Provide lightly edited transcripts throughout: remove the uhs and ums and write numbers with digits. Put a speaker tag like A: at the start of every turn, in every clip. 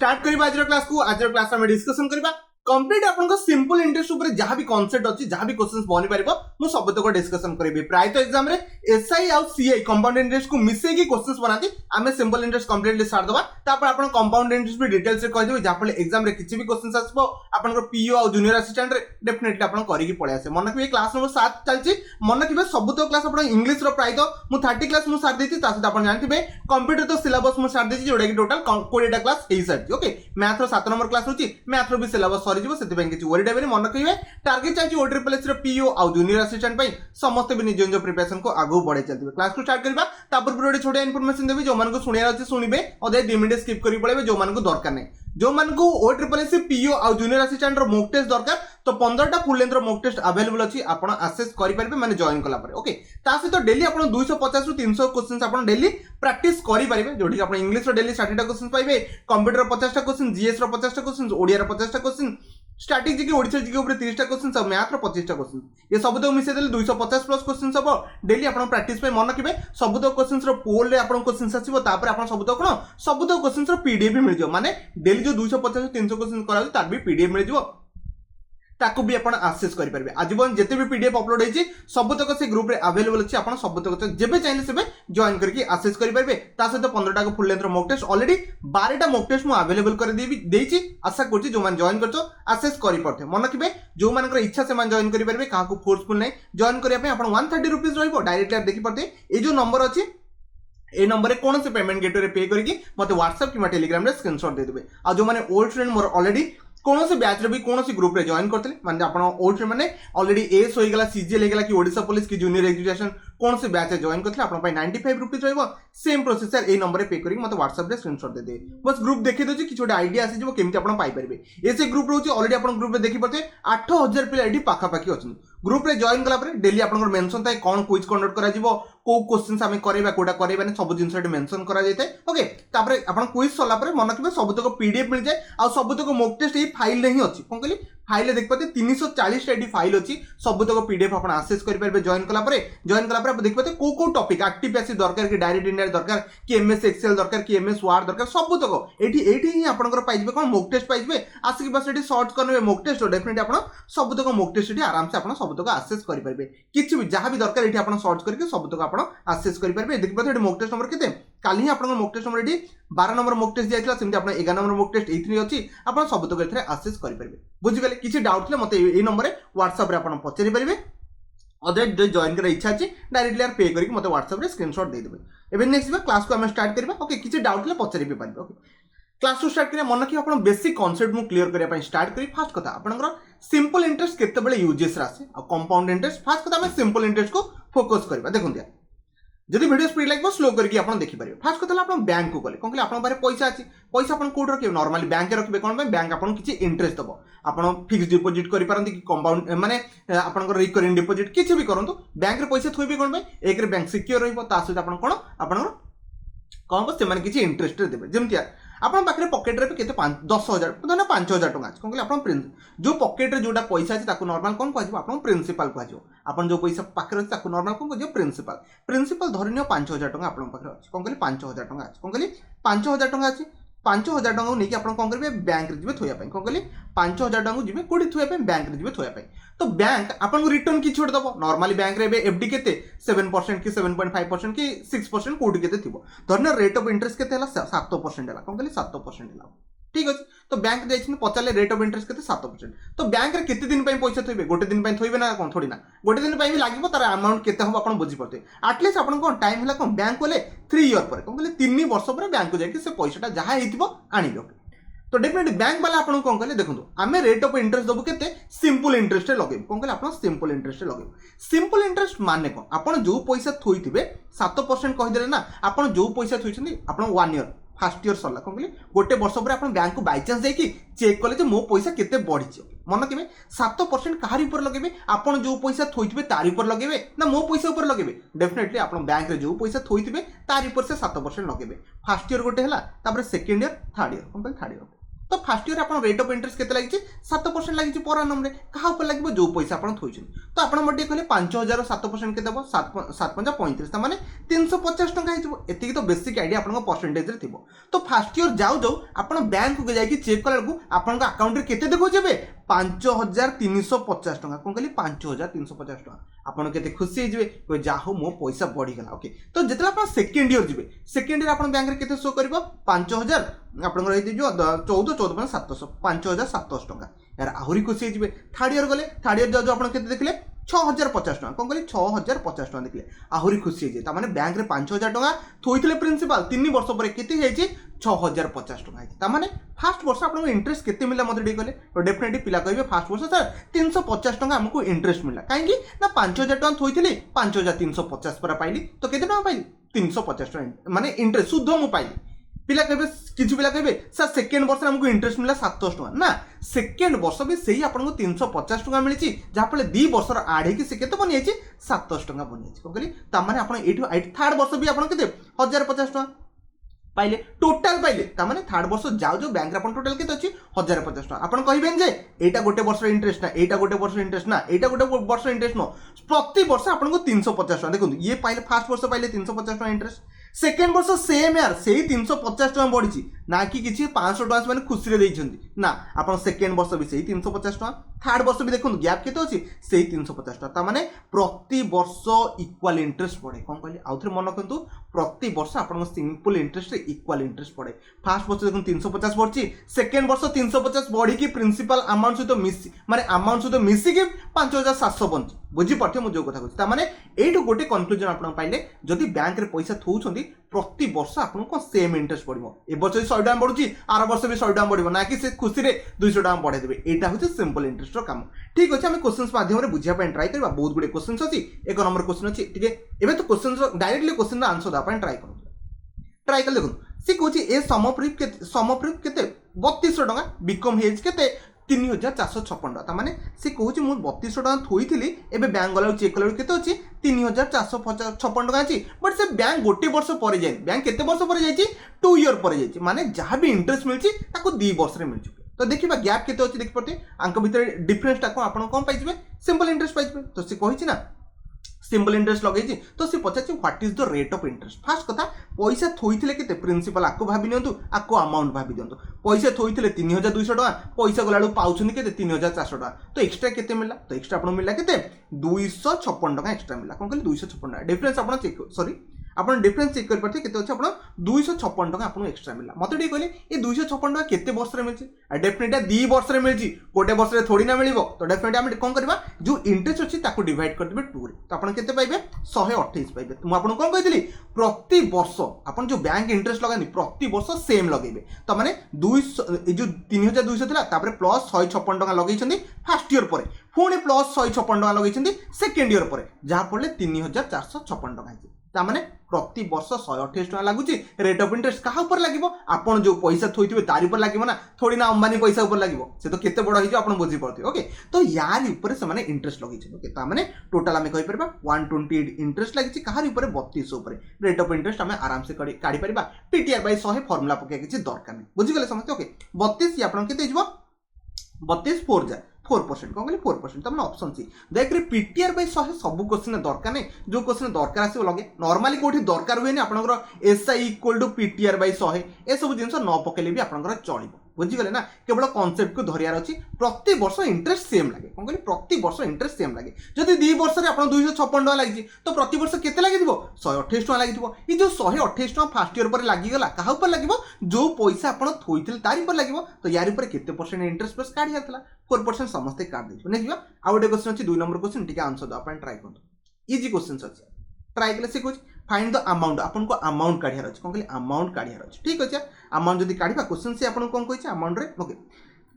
A: Start करबा आज class को। आज क्लास में डिस्कशन करबा कंप्लीट आपन सिंपल इंटरेस्ट ऊपर जहां भी कांसेप्ट अछि जहां भी क्वेश्चंस बनि परिबो मु सब तक डिस्कशन करबी। प्राय तो एग्जाम रे एसआई और सीआई कंपाउंड इंटरेस्ट को मिसे की क्वेश्चंस बनाती आमे सिंपल इंटरेस्ट कंप्लीटली सार दबा तापर आपन कंपाउंड इंटरेस्ट भी डिटेल्स से कह देबे जा फले एग्जाम रे किछि भी क्वेश्चंस आसबो आपन पीओ और जूनियर असिस्टेंट रे डेफिनेटली आपन करी की पळे आसे। मन रखिबे क्लास नंबर 7 चलची मन रखिबे सब तो क्लास आपन इंग्लिश रो प्राय तो मु 30 क्लास मु सार देती तासे आपन जानथिबे कंप्यूटर तो सिलेबस मु सार देती जोडा की टोटल 20 टा क्लास हेई सारची। ओके मैथ रो 7 नंबर क्लास होची मैथ रो भी सिलेबस सरी जिवो सेति बेंक वरी डेबे मन रखिबे टारगेट चाहि ओ ट्रिपल एस रो पीओ और जूनियर असिस्टेंट पई समस्त भी निज निज प्रिपरेशन को आगु बढ़े चलतिबे। क्लास को स्टार्ट करबा तापर पुरोडे छोटे इन्फॉर्मेशन देबी जो मन को सुनिया अछि सुनिबे अदे 2 मिनिट स्किप करि पळेबे जो मन को दरकार नै जो मन को ओ ट्रिपल एस पीओ और जूनियर असिस्टेंट रो मॉक टेस्ट दरकार तो 15 टा फुल लेंथ रो मॉक टेस्ट अवेलेबल अछि आपण एक्सेस करि परबे माने जॉइन कला पर। ओके ता से तो डेली आपण 250 रु 300 क्वेश्चंस आपण डेली प्रैक्टिस करि परबे जोठी आपण इंग्लिश रो डेली 60 टा क्वेश्चन पाइबे कंप्यूटर रो 50 टा क्वेश्चन जीएस रो 50 टा क्वेश्चन ओडिया रो 50 टा question static GK Odisha GK ऊपर 30 टा क्वेश्चन सब मैथ रो 25 टा क्वेश्चन ये सब तो मिसे देले 250 प्लस क्वेश्चन सब डेली आपण प्रैक्टिस पे मन रखिबे सब तो क्वेश्चन रो पोल रे आपण क्वेश्चन आसीबो तापर आपण सब तो कोन सब तो क्वेश्चन रो पीडीएफ भी मिल जो माने डेली जो 250 300 क्वेश्चन करा तार भी पीडीएफ मिल जो ताकू भी आपण एक्सेस करि परबे। आजीवन जते भी पीडीएफ अपलोड होईची सब तक से ग्रुप रे अवेलेबल अछि आपण सब तक जेबे चाहिले सेबे जॉइन करके एक्सेस करि परबे। ता सहित 15 टा को फुल लेंथ रो मॉक टेस्ट ऑलरेडी 12 टा मॉक टेस्ट मु अवेलेबल कर देइची आशा करछि जो मान जॉइन करछो एक्सेस करि परथे। मन रखिबे जो मानकर इच्छा से मान जॉइन करि परबे काहा को फोर्सफुल नै जॉइन करिया पे आपण 130 रुपीस रहइबो डायरेक्टली आप देखि परथे ए जो नंबर अछि ए नंबर रे कोन से पेमेंट गेटवे रे पे करके मते व्हाट्सएप किमा टेलीग्राम रे स्क्रीनशॉट दे देबे। आ जो माने ओल्ड फ्रेंड मोर ऑलरेडी कौन से बैच रे भी कौन से ग्रुप रे जॉइन करते माने आपण ओल्ड फ्रेंड माने ऑलरेडी एस होई गेला सीजीएल हे गेला कि ओडिसा पुलिस की जूनियर एजुकेशन कौन से बैच रे जॉइन करते आपण पई 95 रुपीस रहइबो सेम प्रोसेसर ए नंबर रे पे करी मते व्हाट्सएप रे स्क्रीनशॉट दे दे बस ग्रुप देखि दोछि कि छोटा आईडिया आसी जबो केमति आपण पाई परबे। एसे ग्रुप रहउछि ऑलरेडी आपण ग्रुप रे देखि परते 8000 पिला एडी पाखा पाखी अछन ग्रुप रे जॉइन कला पर डेली आपण मेंशन थाए कोन क्विज कंडक्ट करा जिवो को क्वेश्चंस हमें करेबा कोडा करेबा ने सब जिंस रे मेंशन करा जायते। ओके तापर आपण क्विज सला पर मन रखिबे सब तक पीडीएफ मिल जाय आ सब तक मॉक टेस्ट ए फाइल रे ही अछि कोन कहली फाइल देख पाते 340 एडी फाइल अछि सब तक पीडीएफ आपण एक्सेस करि परबे जॉइन कला पर आप देख पाते को टॉपिक एक्टिव पैसिव दरकार कि डायरेक्ट इंडिया दरकार कि एमएस एक्सेल दरकार कि एमएस वर्ड दरकार सब तक एठी ही आपनकर पाइबे कोन मॉक टेस्ट पाइबे आसिक बस एठी सर्च करबे मॉक टेस्ट डेफिनेटली आपण सब तक मॉक टेस्ट एठी आराम से आपण सब तक एक्सेस करि परबे किछि भी जहां भी दरकार एठी आपण सर्च करके सब तक आपण एक्सेस करि परबे। देख पाते एठी मॉक टेस्ट नंबर केते काली ही आपण मॉक टेस्ट नंबर एठी 12 नंबर मॉक टेस्ट जायतला सेमति आपण 11 नंबर मॉक टेस्ट एथि अछि आपण सब तक एथरे एक्सेस करि परबे। बुझि गेले किछि डाउट ले मते ए नंबर रे व्हाट्सएप रे आपण पचरि परबे अदर जो जॉइन कर इच्छा अछि डायरेक्टली यार पे करके मते व्हाट्सएप रे स्क्रीनशॉट दे देबे। एबे नेक्स्ट बा क्लास को हम स्टार्ट करबा। ओके किछि डाउट ले पचरि भी परबे। ओके क्लास को स्टार्ट करिया मन कि आपण बेसिक कांसेप्ट मु क्लियर करिया पय स्टार्ट करी। फर्स्ट कथा आपनकर सिंपल इंटरेस्ट केते बेले यूजेस रासे आ कंपाउंड इंटरेस्ट फर्स्ट कथा हम सिंपल इंटरेस्ट को फोकस करबा। देखुन दिया जदि वीडियो स्पीड लागबो स्लो करके आपण देखि परिबे। फर्स्ट कथा आपण बैंक को गले कोन आपण बारे पैसा अछि पैसा आपण कोड रखिबे नॉर्मली बैंक रे रखिबे कोन बैंक आपण किछि इंटरेस्ट दबो आपण फिक्स डिपॉजिट करि पारंती कि कंपाउंड माने आपनकर रिकरिंग डिपॉजिट किछि भी करंतु बैंक रे पैसा थोइबे कोन एक रे बैंक सिक्योर रहइबो ता सहित आपण कोन आपनकर कहबो से माने किछि इंटरेस्ट देबे जेमति आपण पाखरे पॉकेट रे केते 10000 धना 5000 टका अछि कोन कहले आपण प्रिंस जो पॉकेट रे जोटा पैसा अछि ताकू नॉर्मल कोन कहजिबो आपण प्रिंसिपल कहजिबो आपण जो पैसा पाखरे अछि ताकू नॉर्मल कोन कहजिबो प्रिंसिपल धरिनियो 5000 टका आपण पाखरे अछि कोन कहले 5000 टका अछि कोन कहले 5000 टका अछि 5000 टका नै कि आपण कोन करबे बैंक रे जिबे थोया पय कोन कहले 5000 टका जिबे कोडी थोया पय बैंक रे जिबे थोया पय तो बैंक आपण को रिटर्न की छोड़ दबो नॉर्मली बैंक रे एफडी केते 7% की 7.5% की 6% कोडी केते थिबो धरना रेट ऑफ इंटरेस्ट केते हला 7% हला कोन कहले 7% हला ठीक अछि तो बैंक देछन पचाले रेट ऑफ इंटरेस्ट केते 7% तो बैंक रे केते दिन पय पैसा थोइबे गोटे दिन पय थोइबे ना कोन थोडी ना गोटे दिन पय भी लागिबो तार अमाउंट केते हो आपण बुझी पड़ते एटलीस्ट आपण कोन टाइम हला कोन बैंक कोले 3 ईयर पर कोन कहले 3 वर्ष पर बैंक को जाके से पैसाटा जहा हेतिबो आनिबो तो डेफिनेटली बैंक वाला आपण कोन कहले देखंतु आमे रेट ऑफ इंटरेस्ट दबो केते सिंपल इंटरेस्ट रे लगेब कोन कहले आपण सिंपल इंटरेस्ट रे लगेब सिंपल इंटरेस्ट माने कोन आपण जो पैसा थोइतिबे 7% कहि देले ना आपण जो पैसा थोइछन्ती आपण 1 ईयर फर्स्ट ईयर सरला कोन कहले गोटे वर्ष पर आपण बैंक को बाय चांस जाई कि चेक कले जे मो पैसा केते बढ़िछ मन केबे 7% कहारी ऊपर लगेबे आपण जो पैसा थोइतिबे तारी ऊपर लगेबे ना मो पैसा ऊपर लगेबे डेफिनेटली आपण बैंक रे जो पैसा थोइतिबे तारी ऊपर से 7% लगेबे फर्स्ट ईयर गोटे हला तापर सेकंड ईयर थर्ड ईयर कोन कहले थर्ड ईयर तो फास्ट इयर आपन रेट ऑफ इंटरेस्ट केते लागिछि 7% लागिछि पर एनम रे कहा ऊपर लागिबो जो पैसा आपन थोइछन तो आपन मटे कहले 5000 7% के देबो 7.35 त माने 350 टका हिजबो एति तो बेसिक आईडिया आपन परसेंटेज रे थिबो तो फास्ट इयर जाउ जाउ आपन बैंक को जाई कि चेक करला को आपन अकाउंट रे केते देखो जेबे 5350 टका कोन कहली 5350 टका आपन केते खुशी हे जेबे कोइ जाहो मो पैसा बढ़ी गला ओके तो जेतला आपन सेकंड ईयर जिबे सेकंड ईयर आपन बैंक रे केते शो करबो 5000 आपन रही दिजो 14 5700 टका यार आहुरी खुशी हे जेबे थर्ड ईयर गले थर्ड ईयर जो आपन केते देखले 6050 टका कोन कहली 6050 टका देखले आहुरी खुशी हे जे ता माने बैंक रे 5000 टका थोइथिले प्रिंसिपल 3 वर्ष पर केते हे जे 6050 टका हे ता माने फर्स्ट वर्ष आपन इंटरेस्ट केते मिला मते डे कहले तो डेफिनेटली पिला कहबे फर्स्ट वर्ष सर 350 टका हमको इंटरेस्ट मिला काहे कि ना 5000 टका थोइथिले 5350 पर पाइली तो केते टका पाइली 350 टका माने इंटरेस्ट सुध मु पाइली पिला कहबे किछु पिला कहबे सर सेकंड वर्ष हमको इंटरेस्ट मिला 700 टका ना सेकंड वर्ष भी सही आपन को 350 टका मिली जहाँ फले 2 वर्ष आड़े कि से केते बनि जाई 700 टका बनि जाई कहली ता माने आपन एठो थर्ड वर्ष भी आपन केते 1050 टका पाइले टोटल पाइले ता माने थर्ड वर्ष जाउ जो बैंक अपन टोटल केते अछि 1050 टका अपन कहिबेन जे एटा गोटे वर्ष इंटरेस्ट ना एटा गोटे वर्ष इंटरेस्ट ना एटा गोटे वर्ष इंटरेस्ट नो प्रति वर्ष अपन को 350 टका देखो ये पाइले फर्स्ट वर्ष पाइले 350 टका इंटरेस्ट सेकेंड वर्ष सेम यार से 350 टका बढ़ी ना कि किसी 500 टका मैंने खुशी रे देइछंती ना अपन सेकेंड वर्ष भी से 350 टका थर्ड वर्ष भी देखो गैप केते अछि से 350 टका ता माने प्रति वर्ष इक्वल इंटरेस्ट पड़े कोन कहली आउथरे मन करंतु प्रति वर्ष अपन सिंपल इंटरेस्ट रे इक्वल इंटरेस्ट पड़े फर्स्ट वर्ष देखो 350 बढ़ची सेकेंड वर्ष 350 बढ़ी की प्रिंसिपल अमाउंट सहित मिसी माने अमाउंट सहित मिसी के 5700 बंची बुझी पड़थे मु जो कथा कहछि ता माने एठो गोटे कंक्लूजन आपण पाइले जदि बैंक रे पैसा थौछंती प्रति वर्ष आपन को सेम इंटरेस्ट पड़िबो ए वर्ष 100 टका बढ़ुची आर वर्ष भी 100 टका बढ़िबो ना कि से खुशी रे 200 टका बढ़ाई देबे एटा होछि सिंपल इंटरेस्ट रो काम ठीक अछि हम क्वेश्चंस माध्यम रे बुझिया पय ट्राई करबा बहुत गुडे क्वेश्चंस अछि एक नंबर क्वेश्चन अछि ठीक है एबे तो क्वेश्चन रो डायरेक्टली क्वेश्चन रो आंसर दा पय ट्राई करू ट्राई कर देखो से कहछि ए समप्रयुक्त केते 3200 टका बिकम हेज केते 3456 टका माने से कहूँ मु 3200 टका थोइथिली एबे बैंक गला चेक कला केते अछि 3456 टका अछि बट से बैंक गोटे वर्ष पर जाय बैंक केते वर्ष पर जायछि 2 ईयर पर जायछि माने जहां भी इंटरेस्ट मिलछि ताको 2 वर्ष रे मिलछि तो देखिबा गैप केते अछि देखि पड़ते अंक भीतर डिफरेंस टाको आपण कोन पाइजिबे सिंपल इंटरेस्ट पाइजिबे तो से कहिछि ना सिंपल इंटरेस्ट लगे तो सी पचार what is the rate of interest फास्ट कथा पैसा थोइथिले केते प्रिंसिपल आको भाबी नियंतु आको अमाउंट भाबी दियंतु पैसा थोइथिले 3200 टका पैसा गलाळू पाउछनी केते 3400 टका तो एक्स्ट्रा केते मिला तो एक्स्ट्रा आपण मिला केते 256 टका एक्स्ट्रा मिला कोन कहली 256 टका डिफरेंस आपण चेक सॉरी आपण डिफरेंस चेक कर परते केते अछि आपण 256 टका आपण एक्स्ट्रा मिला मते डी कहले ए 256 टका केते वर्ष रे मिलछि डेफिनेटली 2 वर्ष रे मिलछि गोटे वर्ष रे थोड़ी ना मिलिबो तो डेफिनेटली हम कोन करबा जो इंटरेस्ट अछि ताको डिवाइड कर देबे 2 रे तो आपण केते पाइबे 128 पाइबे मु आपण कोन कहितली प्रति वर्ष आपण जो बैंक इंटरेस्ट लगानी प्रति वर्ष सेम लगेबे तो माने 200 ए जो 3200 थिला तापर प्लस 156 टका लगैछंदी फर्स्ट ईयर परे पुणी प्लस 156 टका लगैछंदी सेकंड ईयर परे जहा पड़ले 3456 टका है तामाने प्रति वर्ष 128 टका लागुची रेट ऑफ इंटरेस्ट कहा ऊपर लागिबो आपण जो पैसा थोइथिबे तारि पर लागिबो ना थोड़ी ना अंबानी पैसा ऊपर लागिबो से तो केते बड़ हिजो आपण बुझी पड़थि ओके तो यार ऊपर से माने इंटरेस्ट लगै छै ओके तामाने टोटल हमें कहि परबा 128 इंटरेस्ट लागिची कहार ऊपर 32 ऊपर रेट ऑफ इंटरेस्ट हमें आराम से काढी परबा पीटीआर बाय 100 फार्मूला पके किछि दरकार नै बुझी गेले समझते ओके 32 या आपण केते हिजबो 32 4 जा 4% कौन कहली 4% तो ऑप्शन सी देख रे पीटीआर बाय 100 सब क्वेश्चन दरकार नै जो क्वेश्चन दरकार आसे लगे नॉर्मली कोठी दरकार हुए नै आपनकर SI equal to PTR by 100 ए सब जिंस न पकेले भी आपनकर चलिबो बुझी गले ना केवल कांसेप्ट को धरियार अछि प्रति वर्ष इंटरेस्ट सेम लागे कौन कहली प्रति वर्ष इंटरेस्ट सेम लागे जदि 2 वर्ष रे आपन 256 टका लागि तो प्रति वर्ष केते लागि दिबो 128 टका लागि दिबो ई जो 128 टका फर्स्ट ईयर पर लागि गला कहा ऊपर लागिबो जो पैसा आपन थोइथिल तारि पर लागिबो तो यार ऊपर केते परसेंट इंटरेस्ट बस काढी जातला 4% समस्त काढ देबो नै जिबा आ गोटे क्वेश्चन अछि 2 नंबर क्वेश्चन टिके आंसर द अपन ट्राई करतो इजी क्वेश्चन अछि ट्राई कले से कुछ फाइंड द अमाउंट अपन को अमाउंट काढियार अछि कोन कहली अमाउंट काढियार अछि ठीक अछि अमाउंट जदी काढिबा क्वेश्चन से अपन कोन कहि अमाउंट रे ओके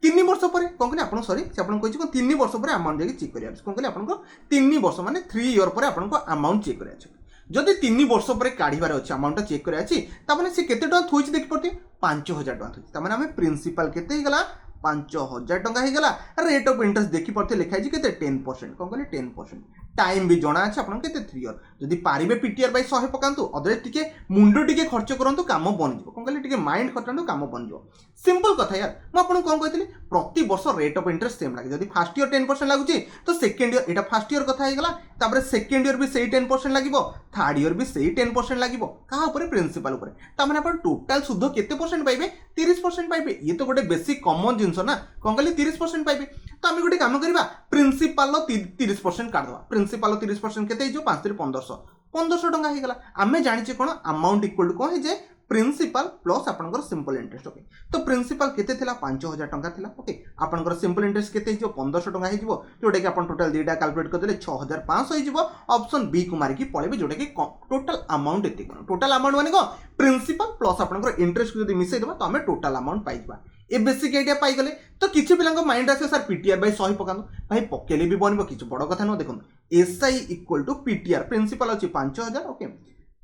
A: 3 वर्ष पर कोन कहली अपन सॉरी से अपन कहि 3 वर्ष पर अमाउंट जे चेक करिया कोन कहली अपन को 3 वर्ष माने 3 ईयर पर अपन को अमाउंट चेक करिया अछि जदि 3 वर्ष पर काढिबार अछि अमाउंट चेक करिया अछि त माने से केते टका थोइछि देखि पड़ती 5000 टका थोइछि त माने हमें प्रिंसिपल केते ही गला 5000 टका ही गला रेट ऑफ इंटरेस्ट देखि पड़ते लिखाइ छी केते 10% कोन कहली 10% टाइम भी जना अच्छे आपन केते 3 इयर जदि पारिबे पीटीआर बाय 100 पकांतु अदरवाइज टिके मुंडो टिके खर्च करंतु काम बन जिवो कोन कहले टिके माइंड खटांतु काम बन जिवो सिंपल कथा यार म आपन कोन कहतिली प्रति वर्ष रेट ऑफ इंटरेस्ट सेम लागे जदि फर्स्ट ईयर 10% लागुची तो सेकंड ईयर एटा फर्स्ट ईयर कथा हेगला तापर सेकंड ईयर भी सेही 10% लागिवो थर्ड ईयर भी सेही 10% लागिवो का ऊपर प्रिंसिपल ऊपर ता माने आपन टोटल सुध केते परसेंट पाइबे 30% पाइबे ये तो गोटे बेसिक कॉमन जिंस ना कोन कहले 30% पाइबे तो आम गोटे काम करवा प्रिंसिपाल 30% काटदवा प्रिंसिपाल 30% केते जो 5 1500 टंका हो गला आमे जानिचे कोन अमाउंट इक्वल टू कोन हे जे प्रिंसिपल प्लस आपनकर सिंपल इंटरेस्ट ओके तो प्रिंसिपल केते थिला 5000 टंका थिला ओके आपनकर सिंपल इंटरेस्ट केते जो 1500 टंका हे जिवो जोडे कि आपन टोटल दीटा कैलकुलेट कर देले 6500 हे जिवो ऑप्शन बी को मारि कि पळेबे जोडे कि टोटल अमाउंट एति कोन टोटल अमाउंट माने को प्रिंसिपल प्लस आपनकर इंटरेस्ट को जदी मिसै देबा तो हमें टोटल अमाउंट पाइ जबा ए बेसिक आइडिया पाई गले तो किछि पिलांको माइंड आसे सर पीटीआर बाय 100 पकानो भाई पकेले भी बनबो किछि बड़ कथा न देखो SI equal to PTR principal अछि 5000 ओके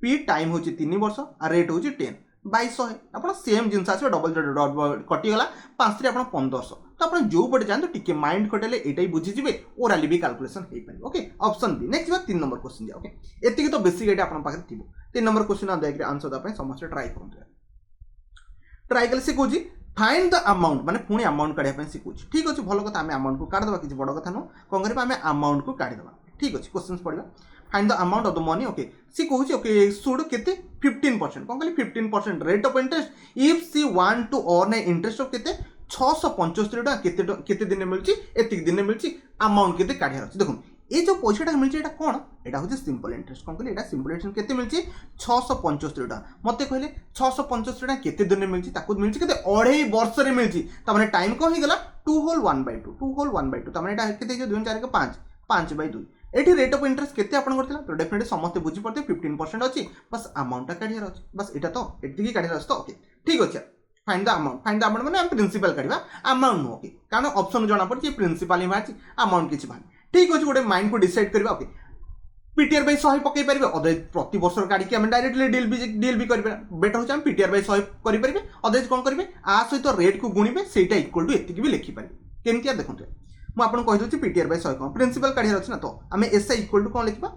A: पी टाइम होछि 3 वर्ष आ रेट होछि 10 बाय 100 आपण सेम जिंस आसे डबल कटि गला 5 रे आपण 1500 तो आपण जो पटे जानतो टिके माइंड कटेले एटाई बुझि जिवे ओराली भी कैलकुलेशन हे पाइ ओके ऑप्शन बी नेक्स्ट बा 3 नंबर क्वेश्चन जा ओके एतिकी तो बेसिक आइडिया आपण पाखे थिबो 3 नंबर क्वेश्चन आ देख रे आंसर दा पय समस्त ट्राई करंतु ट्राई कले से कोजी फाइंड द अमाउंट माने पुणी अमाउंट काढिया पे सिकुछ ठीक अछि भलो कथा हमें अमाउंट को काढ देबा किछि बडो कथा न कोन करबा हमें अमाउंट को काढि देबा ठीक अछि क्वेश्चंस पढिबा find the amount of the money okay सी कहूछ ओके शुड केते 15% कोन कहली 15% rate of interest if she want to earn a interest of केते 675 टका केते दिन मिलची एतिक दिन मिलची अमाउंट केते काढिया अछि देखो ये जो पैसा मिलছে এটা কোন এটা হচ্ছে সিম্পল ইন্টারেস্ট কোন কলি এটা সিম্পল ইন্টারেস্ট কেতে মিলছে 675 টাকা মতে কইলে 675 টাকা কেতে দিনে মিলছে তাকু মিলছে কেতে অঢ়াই বর্ষরে মিলছে তার মানে টাইম কোন হই গলা 2 হোল 1/2 2 হোল 1/2 তার মানে এটা কেতে যে 2 4 के 5 5/2 एठी रेट ऑफ इंटरेस्ट केते आपण करथिला तो डेफिनेटली समस्त बुझी पड़ते 15% अछि बस अमाउंट काढियार अछि बस एटा तो एतिकी काढियार अछि तो ओके ठीक अछि फाइंड द अमाउंट माने हम प्रिंसिपल काढिबा अमाउंट नो ओके कारण ऑप्शन जणा पड़छि प्रिंसिपल ही माछि अमाउंट किछि भाग ठीक अछि गोटे माइंड को डिसाइड करबा ओके पीटीआर बाय 100 पकई परिबे अदर प्रति वर्ष काढी के हम डायरेक्टली डील भी करबे बेटर होछ हम पीटीआर बाय 100 करि परिबे अदर कोन करबे आ सहित रेट को गुणिबे सेटा इक्वल टू एतिकी भी लिखि परिबे केमतिया देखंतु मु आपन कहि दोछि पीटीआर बाय 100 कोन प्रिंसिपल काढियार अछि ना तो हमें एसआई इक्वल टू कोन लिखबा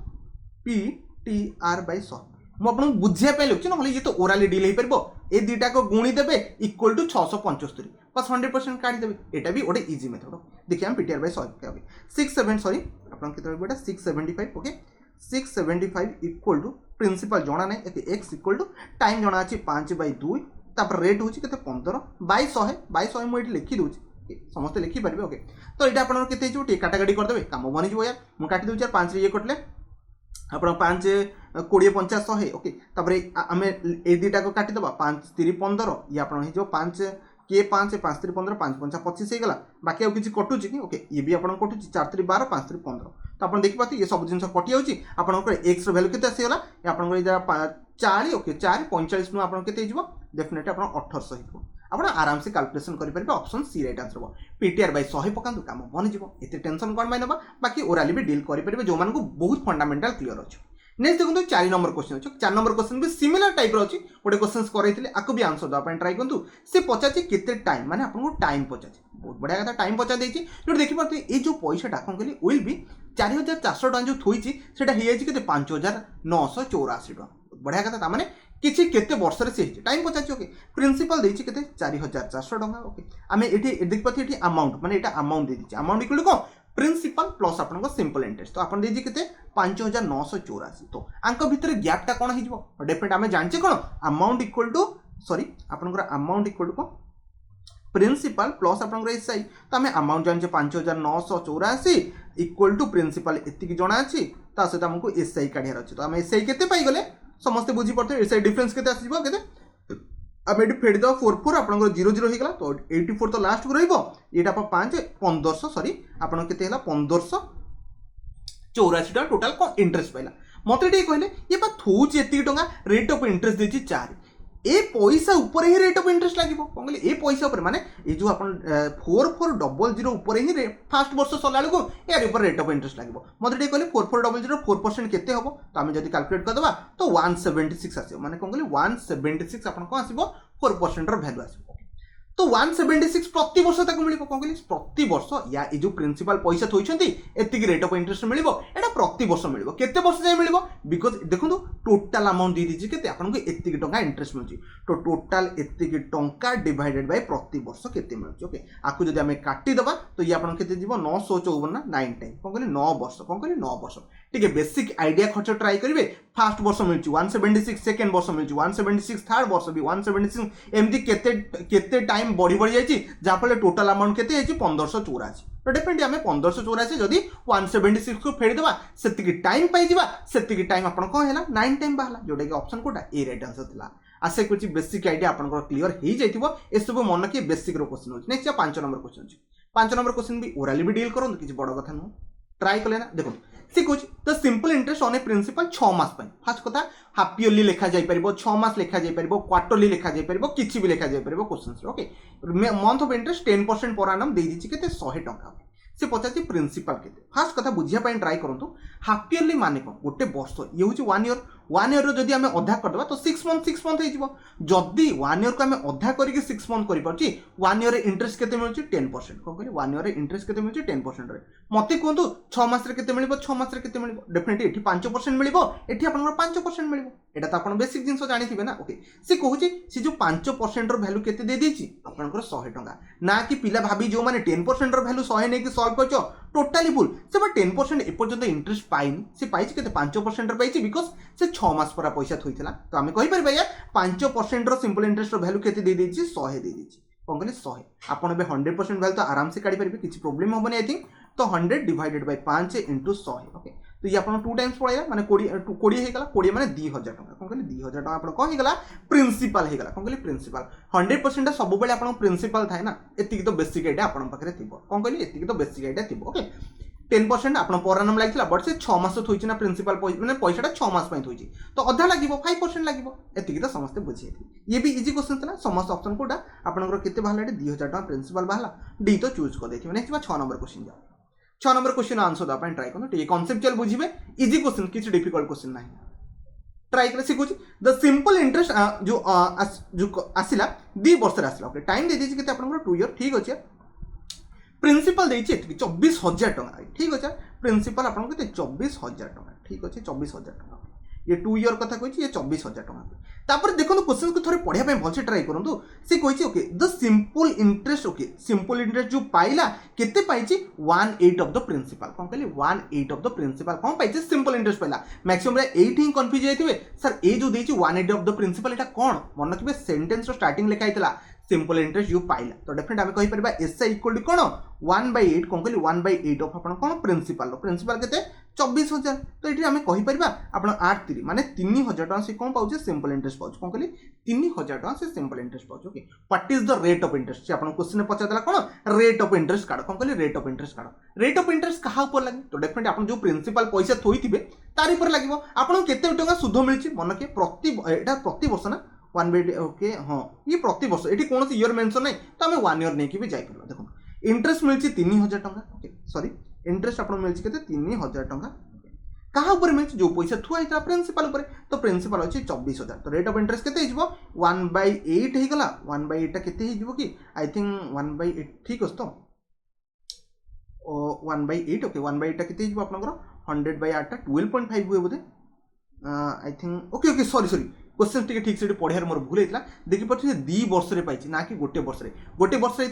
A: पीटीआर बाय 100 मु आपन बुझिया पे लिखछि न हले ये तो ओराली डील हे परबो ए दुटा को गुणी देबे इक्वल टू 675 बस 100% काढी देबे एटा भी ओडे इजी मेथड देखिए हम पीटीआर बाय 100 ओके 67 सॉरी आपन केते बेटा 675 ओके 675 इक्वल टू प्रिंसिपल जणा नै x इक्वल टू टाइम जणा अछि 5/2 तापर रेट होछि केते 15 बाय 100 मु एठी लिखि दोछि समस्त लिखि परबे ओके तो एटा आपन केते जो टे काटाकाटी कर देबे काम बनि जो यार मु काटि दोछि 5 रे ये कटले आपण 5 20 50 100 ओके तापर हमें ए दुटा को काटि दबा 5 3 15 ये आपण हे जो 5 के 5 5 3 15 5 5 25 हे गला बाकी आ किछि कटु छी कि ओके ये भी आपण कटु छी 4 3 12 5 3 15 तो आपण देखि पाती ये सब जिंस कटि जाउची आपण को x रो वैल्यू केते आसी गला आपण को इदा 40 ओके 4 45 नु आपण केते हिजबो डेफिनेटली आपण 1800 हिजबो आपण आराम से कैलकुलेशन करि परबे ऑप्शन सी राइट आंसर हो पीटीआर बाय 100 पकांतु काम बनि जिवो एते टेंशन कोन माय नबा बाकी ओराली भी डील करि परबे जो मान को बहुत फंडामेंटल क्लियर अछि नेक्स्ट देखो 4 नंबर क्वेश्चन अछि 4 नंबर क्वेश्चन भी सिमिलर टाइप रो अछि गोटे क्वेश्चंस करैथिले आको भी आंसर द अपन ट्राई करंतु से पचाछि केते टाइम माने आपन को टाइम पचाछि बहुत बढ़िया कथा टाइम पचा देछि जो देखि परते ए जो पैसा डाकन केली विल बी 4400 टका जो थोइछि सेटा हे आछि केते 5984 टका बढ़िया कथा ता माने किछि केते वर्ष रे से टाइम पचाछि ओके प्रिंसिपल देछि केते 4400 टका ओके आमे एठी देखि परते एठी अमाउंट माने एटा अमाउंट दे दिछि अमाउंट इक्वल टू को प्रिंसिपल प्लस आपन को सिंपल इंटरेस्ट तो आपन देछि केते 5984 तो अंक भीतर गैप टा कोन हिजबो डेफिनेट हमें जानचे कोन अमाउंट इक्वल टू सॉरी आपन को अमाउंट इक्वल टू को प्रिंसिपल प्लस आपन को एसआई तो हमें अमाउंट जानचे 5984 इक्वल टू प्रिंसिपल एतिकी जणा अछि ता से हमको एसआई काढियार अछि तो हमें एसआई केते पाई गले समस्त बुझी पड़ते एसआई डिफरेंस केते आसीबो केते अब एटी फेड दो 44 आपन को 00 हे गला तो 84 तो लास्ट को रहइबो एटा 5 1500 सॉरी आपन केते हला 1584 टा टोटल को इंटरेस्ट पाइला मते टे कहले ये बा थौची एति टंगा रेट ऑफ इंटरेस्ट देची 4 ए पैसा ऊपर ही रेट ऑफ इंटरेस्ट लागिबो कोन कहले ए पैसा ऊपर माने ए जो आपन 4400 ऊपर ही फर्स्ट वर्ष सलाळु को यार ऊपर रेट ऑफ इंटरेस्ट लागिबो मते टे कहले 4400 4% केते होबो तो हम जदी कैलकुलेट कर देबा तो 176 आसीबो माने कोन कहले 176 आपन को आसीबो 4% रो वैल्यू आसीबो तो 176 प्रति वर्ष तक मिलिबो कोन कहले प्रति वर्ष या ए जो प्रिंसिपल पैसा थोइछंती एतिक रेट ऑफ इंटरेस्ट मिलिबो एटा सेटा प्रति वर्ष मिलिबो केते वर्ष जाय मिलिबो बिकॉज देखंतु टोटल अमाउंट दे दीची केते आपनको एतिक टंका इंटरेस्ट मिलची तो टोटल एतिक टंका डिवाइडेड बाय प्रति वर्ष केते मिलची ओके आकु जदी हमें काटी दबा तो ये आपन केते जीवो 954 ना 9 टाइम कोन कहली 9 वर्ष कोन कहली 9 वर्ष ठीक है बेसिक आइडिया खर्च ट्राई करिवे फर्स्ट वर्ष मिलची 176 सेकंड वर्ष मिलची 176 थर्ड वर्ष भी 176 एमदी केते टाइम बढ़ी बढ़ी जायची जा फले टोटल अमाउंट केते आइची 1584 तो डेफिनेटली हमें 1584 जदी 176 को फेडी देबा सेतिकी टाइम पाई जिबा सेतिकी टाइम आपन को हैला 9 टाइम बाहला जोडे के ऑप्शन कोटा ए राइट आंसर थिला आसे कुछ बेसिक आइडिया आपन को क्लियर हे जाइतिबो ए सब मन के बेसिक रो क्वेश्चन होची नेक्स्ट 5 नंबर क्वेश्चन होची 5 नंबर क्वेश्चन भी ओरली भी डील करन किछ बड़ कथा न ट्राई कले ना देखो सी कुछ the simple interest on a principal 6 मास पय फर्स्ट कथा हाफ ईयरली लिखा जाई परिबो 6 मास लिखा जाई परिबो क्वार्टरली लिखा जाई परिबो किछि भी लिखा जाई परिबो questions okay month of interest 10% पर एनम दे दिछि केते 100 टंका से पचासी प्रिंसिपल केते फास्ट कथा बुझिया पय ट्राई करंतु हाफ ईयरली माने को गोटे वर्ष ये होची 1 ईयर जदि हमें अधा कर देबा तो 6 मंथ हे जिवो जदि 1 ईयर को हमें अधा करके 6 मंथ करि परची 1 ईयर इंटरेस्ट केते मिलची 10% को कहली 1 ईयर इंटरेस्ट केते मिलची 10% रे मते कोंतु 6 मास रे केते मिलिबो 6 मास रे केते मिलिबो डेफिनेटली एठी 5% मिलिबो एठी आपन 5% मिलिबो एटा तो आपन बेसिक जिंस जानि थिबे ना ओके से कहूची से जो 5% रो वैल्यू केते दे देची आपन 100 टंका ना कि पिला भाबी जो माने 10% रो वैल्यू 100 नै कि सॉल्व करछो टोटली भूल से 10% एपर्यंत इंटरेस्ट पाइनी से पाइछि केते 5% रो पाइछि बिकॉज़ से 6 मास पर पैसा थोइथिला तो हमें कहि परबा या 5% रो सिंपल इंटरेस्ट रो वैल्यू केते दे देछि 100 दे देछि कोन कहले 100 आपण बे 100% वैल्यू तो आराम से काढी परबे किछि प्रॉब्लम होबनी आई थिंक तो 100 डिवाइडेड बाय 5 इनटू 100 ओके तो ये आपण 2 टाइम्स पळाइला माने 20 हे गला 20 माने 2000 टका कोन कहले 2000 टका आपण को हे गला प्रिंसिपल हे गला कोन कहले प्रिंसिपल 100% सब बेले आपण प्रिंसिपल थाए ना एतिकी तो बेसिक आइडिया आपण पाखरे थिबो कोन कहले एतिकी तो बेसिक आइडिया थिबो ओके 10% आपण पर एनम लागितला बट से 6 मास थोइछि ना प्रिंसिपल माने पैसाटा 6 मास पय थोइछि तो अधा लागिवो 5% लागिवो एतिकी तो समस्त बुझिए ये भी इजी क्वेश्चन था ना समस्त ऑप्शन कोटा आपनकर केते बाहला 2000 टका प्रिंसिपल बाहला डी तो चूज कर देथिबे नेक्स्ट 6 नंबर क्वेश्चन जाओ 6 नंबर क्वेश्चन आंसर दा पय ट्राई करो ये कांसेप्चुअल बुझिबे इजी क्वेश्चन किछ डिफिकल्ट क्वेश्चन नाही ट्राई करे सिकुछ द सिंपल इंटरेस्ट जो आसिला 2 वर्ष रे आसिला ओके टाइम दे दिछि केते आपनकर 2 ईयर ठीक अछि प्रिंसिपल देछि 24000 टका ठीक अछि प्रिंसिपल आपन केते 24000 टका ठीक अछि 24000 टका ये 2 ईयर कथा कहिछि ये 24000 टका तापर देखो क्वेश्चन को थोड़े पढ़िया भल से ट्राई करंतु से कहिछि okay the simple interest okay simple interest जो पाइला केते पाइछि 1/8 ऑफ द प्रिंसिपल कोन कहली 1/8 ऑफ द प्रिंसिपल कोन पाइछि सिंपल इंटरेस्ट पाइला मैक्सिमम रे 8 ही कंफ्यूज जाइथिबे सर ए जो देछि 1/8 ऑफ द प्रिंसिपल एटा कोन मन रखिबे सेंटेंस रो स्टार्टिंग लिखा आइतला सिंपल इंटरेस्ट जो पाइला तो डेफिनेट आमे कहि परबा एसआई इक्वल टू कोन 1/8 कोन कहली 1/8 ऑफ आपण कोन प्रिंसिपल केते 24000 तो एठी आमे कहि परबा आपण 8 3 माने 3000 टका से कोन पाउचे सिंपल इंटरेस्ट पाउचे कोन कहली 3000 टका से सिंपल इंटरेस्ट पाउचे okay what is the rate of interest से आपण क्वेश्चन में पचातला कोन रेट ऑफ इंटरेस्ट काढ कोन कहली रेट ऑफ इंटरेस्ट कहा ऊपर लागे तो डेफिनेट आपण जो प्रिंसिपल पैसा थोइथिबे तारि ऊपर लागिवो आपण केते टका सुध मिलची मन के प्रति वर्ष ना 1/8 ओके हां ये प्रति वर्ष एठी कोन ईयर मेंशन नै तो हमें 1 ईयर नै कि भी जाई परबा देखो इंटरेस्ट मिलची 3000 टका ओके सॉरी इंटरेस्ट आपण मिलची केते 3000 टका कहा ऊपर मिलची जो पैसा थुआ इता प्रिंसिपल ऊपर तो प्रिंसिपल अछि 24000 तो रेट ऑफ इंटरेस्ट केते हिजबो 1/8 हे गला 1/8 ता केते हिजबो कि आई थिंक 1/8 ठीक अछि तो 1/8 ओके 1/8 ता केते हिजबो आपनकर 100/8 ता 12.5 हुए बोधे I think okay okay sorry question टिके ठीक से पढ़ियार मोर भूल होता देखि पड़े 2 वर्ष रे पाइछि ना कि गोटे वर्ष रे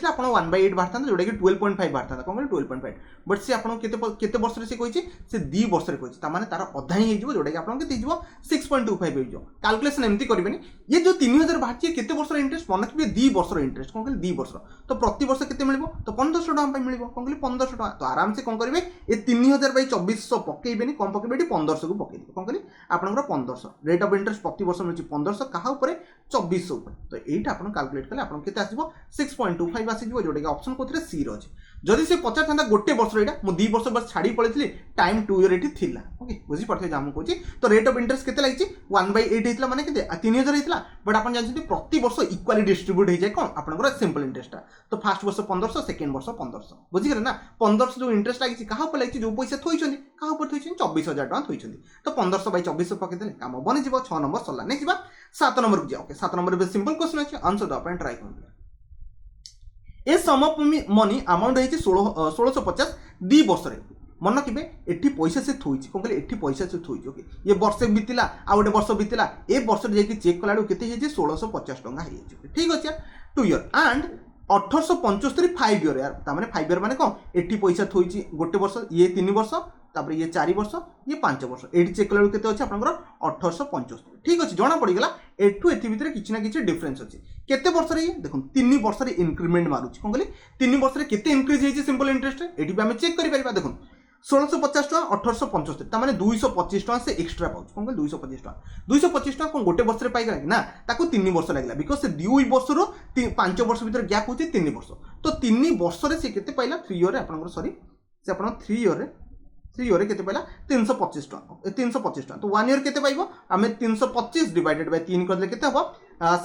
A: आपण 1/8 बाहरता जोटा कि 12.5 बाहरता कौन 12.5 बट से आपन केते वर्ष रे से कहिछि से 2 वर्ष रे कहिछि ता माने तार अधा ही हेजिवो जोटा कि आपन केते हेजिवो 6.25 हेजिवो कैलकुलेशन एमती करबेनी ये जो 3000 बाहरछि केते वर्ष रे इंटरेस्ट मन कि 2 वर्ष रे इंटरेस्ट कोन कहली 2 वर्ष तो प्रति वर्ष केते मिलिबो तो 1500 टका पे मिलिबो कोन कहली 1500 टका तो आराम से कोन करबे ए 3000 बाय 2400 पकेइबेनी कम पकेइबे एटी 1500 को पकेइबे कोन कहली आपनकर 1500 रेट ऑफ इंटरेस्ट प्रति वर्ष 1500 कहा ऊपर 2400 ऊपर तो एटा आपण कैलकुलेट कले आपण केते आसीबो 6.25 आसीबो जोटा कि ऑप्शन कोथरे सी रो अछि जदि से 50 थांदा गोटे वर्ष एटा मु 2 वर्ष बस छाडी पळेथली टाइम 2 ईयर एटी थिला ओके बुझी पड़थे जामु कोची तो रेट ऑफ इंटरेस्ट केते लागिछि 1/8 हेतला माने केते 3000 हेतला बट आपण जानछथि प्रति वर्ष इक्वली डिस्ट्रीब्यूट हे जाय कोन आपनकर सिंपल इंटरेस्ट तो फर्स्ट वर्ष 1500 सेकंड वर्ष 1500 बुझी गेले ना 1500 जो इंटरेस्ट लागिछि कहा ऊपर लागिछि जो पैसा थोइछनी कहा ऊपर थोइछनी 24000 टका थोइछनी तो 1500 बाय 2400 पके देले काम बनि जिवो 6 नंबर सल्ला नेक्स्ट बा 7 नंबर को जाओ ओके 7 नंबर पे सिंपल क्वेश्चन अछि आंसर द अपन ट्राई करू ए सम ऑफ मनी अमाउंट है 1650 2 वर्ष रे मन रखिए एठी पैसा से थोइछि कोन कहले एठी पैसा से थोइछि ओके ये वर्ष बीतला आ गोटे वर्ष बीतला ए वर्ष जाकि चेक कला केते हे 1650 टंका हे छै ठीक अछि 2 ईयर एंड 1875 5 ईयर यार तामाने 5 ईयर माने कोन एठी पैसा थोइछि गोटे वर्ष ये 3 वर्ष तापर ये 4 वर्ष ये 5 वर्ष एठी चेक कला केते अछि आपनकर 1875 ठीक अछि जणा पड़ी गेला एठु एथि भितरे किछि ना किछि डिफरेंस अछि केते वर्ष रे देखो 3 वर्ष रे इंक्रीमेंट मारुछि कोन कहले 3 वर्ष रे केते इंक्रीज हेछि सिंपल इंटरेस्ट रे एठी भी हम चेक करि परिबा देखो 1650 टका 1875 तामाने 225 टका से एक्स्ट्रा पाउछ कोन कहले 225 टका कोन गोटे वर्ष रे पाइ गेला ना ताको 3 वर्ष लागला बिकॉज़ से 2 वर्ष रो 5 वर्ष भितर गैप होछि 3 वर्ष तो 3 वर्ष रे से केते पाइला 3 ईयर रे आपनकर सॉरी से आपन 3 ईयर रे केते पाइला 325 टका तो 1 ईयर केते पाइबो हमें 325 डिवाइडेड बाय 3 करले केते हबो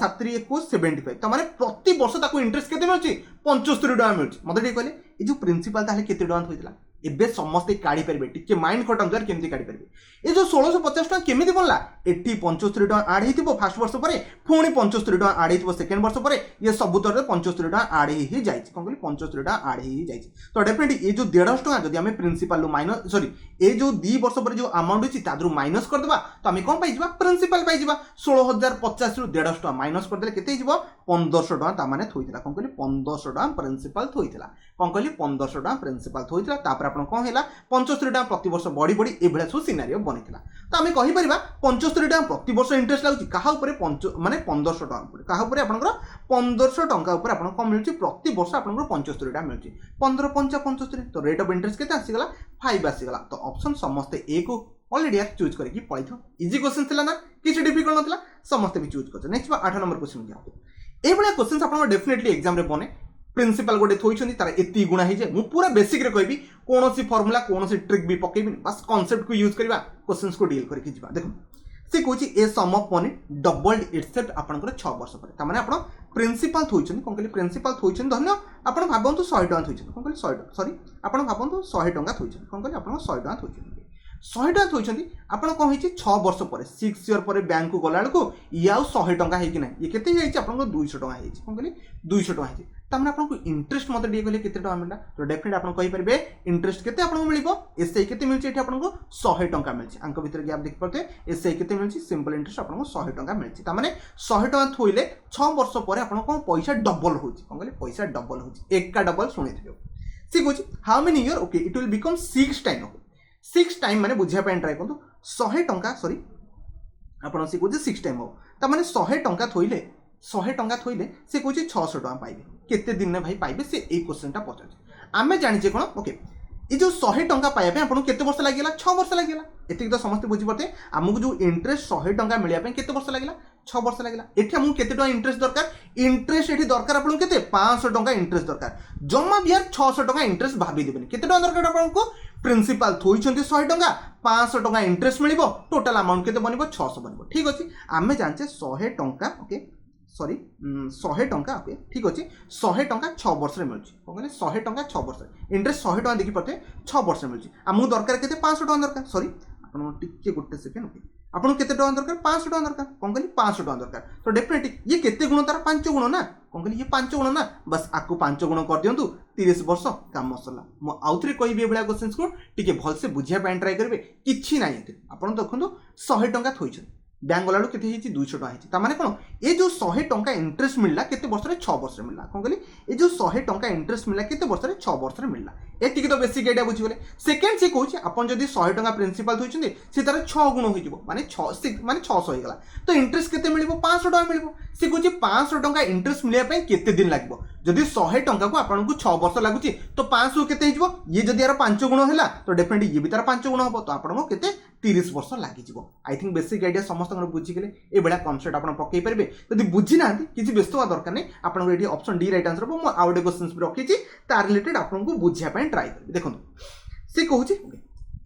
A: 7 3 21 75 त माने प्रति वर्ष ताको इंटरेस्ट केते मिलछि 75 टका मिलछि मते ठीक कहले ए जो प्रिंसिपल ताले केते टका होइतला एबे समस्त काढी परबे टिके माइंड खटम जर केमति काढी परबे ए जो 1650 टका केमिति बनला एठी 75 टका ऐड हेतिबो फर्स्ट वर्ष परे पुणी 75 टका ऐड हेतिबो सेकंड वर्ष परे ये सब तरह 75 टका ऐड ही जाइछि कोन कहली 75 टका ऐड ही जाइछि तो डेफिनेटली ए जो 150 टका जदि हमें प्रिंसिपल माइनस सॉरी ए जो 2 वर्ष परे जो अमाउंट अछि तादरु माइनस कर देबा तो हमें कोन पाइ जिबा प्रिंसिपल पाइ जिबा 16050 रु 150 टका माइनस कर देले केते जिवो 1500 टका ता माने थोइतला कोन कहली 1500 टका प्रिंसिपल थोइतला कोन कहली 1500 टका प्रिंसिपल थोइतला तापर आपण कोन हैला 75 टका प्रति वर्ष बड़ी बड़ी ए भेला सो सिनारियो बनितला तो हमें कहि परिबा 75 टका प्रति वर्ष इंटरेस्ट लागुची काहा ऊपर माने 1500 टका ऊपर काहा ऊपर आपनकर 1500 टका ऊपर आपन कोन मिलची प्रति वर्ष आपनकर 75 टका मिलची 15 5 75 तो रेट ऑफ इंटरेस्ट केते आसी गला 5 आसी गला तो ऑप्शन समस्त ए को ऑलरेडी आप चूज करके पळिथो इजी क्वेश्चन थिला ना किछ डिफिकल्ट नथिला समस्त भी चूज करछ नेक्स्ट 8 नंबर क्वेश्चन दिया ए बळे क्वेश्चंस आपन डेफिनेटली एग्जाम रे बने प्रिंसिपल गोटे थोइछन्ती तार एती गुणा हे जे मु पूरा बेसिक रे कहबी कोनोसी फार्मूला कोनोसी ट्रिक भी पकेबी बस कांसेप्ट को यूज करबा क्वेश्चंस को डील करके जिबा देखो से कोची ए सम ऑफ मनी डबल्ड इटसेल्फ आपनकर 6 वर्ष पर त माने आपण प्रिंसिपल थोइछन्ती कोन कहली प्रिंसिपल थोइछन्ती धन्य आपण भाबंतु 100 टका थोइछन्ती कोन कहली 100 टका सॉरी आपण भाबंतु 100 टका थोइछन्ती कोन कहली आपण 100 टका थोइछन्ती 100 टका थोइछन्ती आपण कोन हेछि 6 वर्ष पर 6 ईयर पर बैंक को गला को या 100 टका हे कि नै ये केते हेछि आपण 200 टका हेछि कोन कहली 200 टका हेछि तमने आपन को इंटरेस्ट मते दिए गले केते टका मिलला तो डेफिनेट आपन कहि परबे इंटरेस्ट केते आपन मिलिबो एसआई केते मिलछि एठी आपन को 100 टका मिलछि अंक भीतर गैप देख परते एसआई केते मिलछि सिंपल इंटरेस्ट आपन को 100 टका मिलछि त माने 100 टका थोइले 6 वर्ष पर आपन को पैसा डबल होछि कोन कहले पैसा डबल होछि एक का डबल सुनिथिबो सी कोछि how many year okay it will become 6 time okay 6 time माने बुझिया पे ट्राई करतो 100 टका सॉरी आपन सी कोछि 6 टाइम हो त माने 100 टका थोइले 100 टका थोइले से कोछि 600 टका पाइबे केते दिन ने भाई पाइबे से ए क्वेश्चन टा पचार आमे जानि जे कोन ओके ए जो 100 टका पाइबे पे आपन केते वर्ष लागिला 6 वर्ष लागिला एतिक तो समस्त बुझि परते हमकु जो इंटरेस्ट 100 टका मिलिया पे केते वर्ष लागिला 6 वर्ष लागिला एठी हमकु केते टका इंटरेस्ट दरकार इंटरेस्ट एठी दरकार आपन केते 500 टका इंटरेस्ट दरकार जम्मा बियार 600 टका इंटरेस्ट भाबी देबेनी केते टका दरकार आपन को प्रिंसिपल थोइछन्ती 100 टका 500 टका इंटरेस्ट मिलिबो टोटल अमाउंट केते बनिबो 600 बनिबो ठीक अछि आमे जानचे 100 टका ओके सॉरी 100 टका ओके ठीक अछि 100 टका 6 वर्ष रे मिलछि कोन कहले 100 टका 6 वर्ष इंटरेस्ट 100 टका देखि पते 6 वर्ष रे मिलछि हमहु दरकार केते 500 टका दरकार सॉरी आपन टिके गुटे सेकेंड ओके आपन केते टका दरकार 500 टका दरकार कोन कहली 500 टका दरकार तो डेफिनेटली ये केते गुण तार 5 गुण ना कोन कहली ये 5 गुण ना बस आकु 5 गुण कर दियंतु 30 वर्ष काम मसला मो आउथरे कहबी एबळा क्वेश्चंस को टिके भल से बुझिया पे ट्राई करबे किछि नाही एते आपन देखंतु 100 टका थोइछ बैंक गलाडू केते हेछि 200 टका हेछि ता माने कोन ए जो 100 टका इंटरेस्ट मिलला केते वर्ष रे 6 वर्ष रे मिलला कोन कहली ए जो 100 टका इंटरेस्ट मिलला केते वर्ष रे 6 वर्ष रे मिलला एतिक तो बेसिक आइडिया बुझि गेले सेकंड से कहूछि अपन जदी 100 टका प्रिंसिपल थोइछन्ती से तार 6 गुण होई जिवो माने 6 माने 600 होई गला तो इंटरेस्ट केते मिलिबो 500 टका मिलिबो से कहूछि 500 टका इंटरेस्ट मिलिया पे केते दिन लागबो जदी 100 टका को आपन को 6 वर्ष लागुछि तो 500 केते हिजबो ये जदी यार 5 गुण हैला तो डेफिनेटली ये भी तार 5 गुण हबो तो आपन को केते 30 वर्ष लागि जिवो आई थिंक बेसिक आइडिया समस्त बुझि गेले ए बडा कांसेप्ट आपन पकई परबे जदी बुझि नांती किछि व्यस्त होवा दरकार नै आपन को एडी ऑप्शन डी राइट आंसर मो आउट क्वेश्चंस भी रखिछि तार रिलेटेड आपन को बुझिया पे ट्राई करबे देखंतु से कहूछि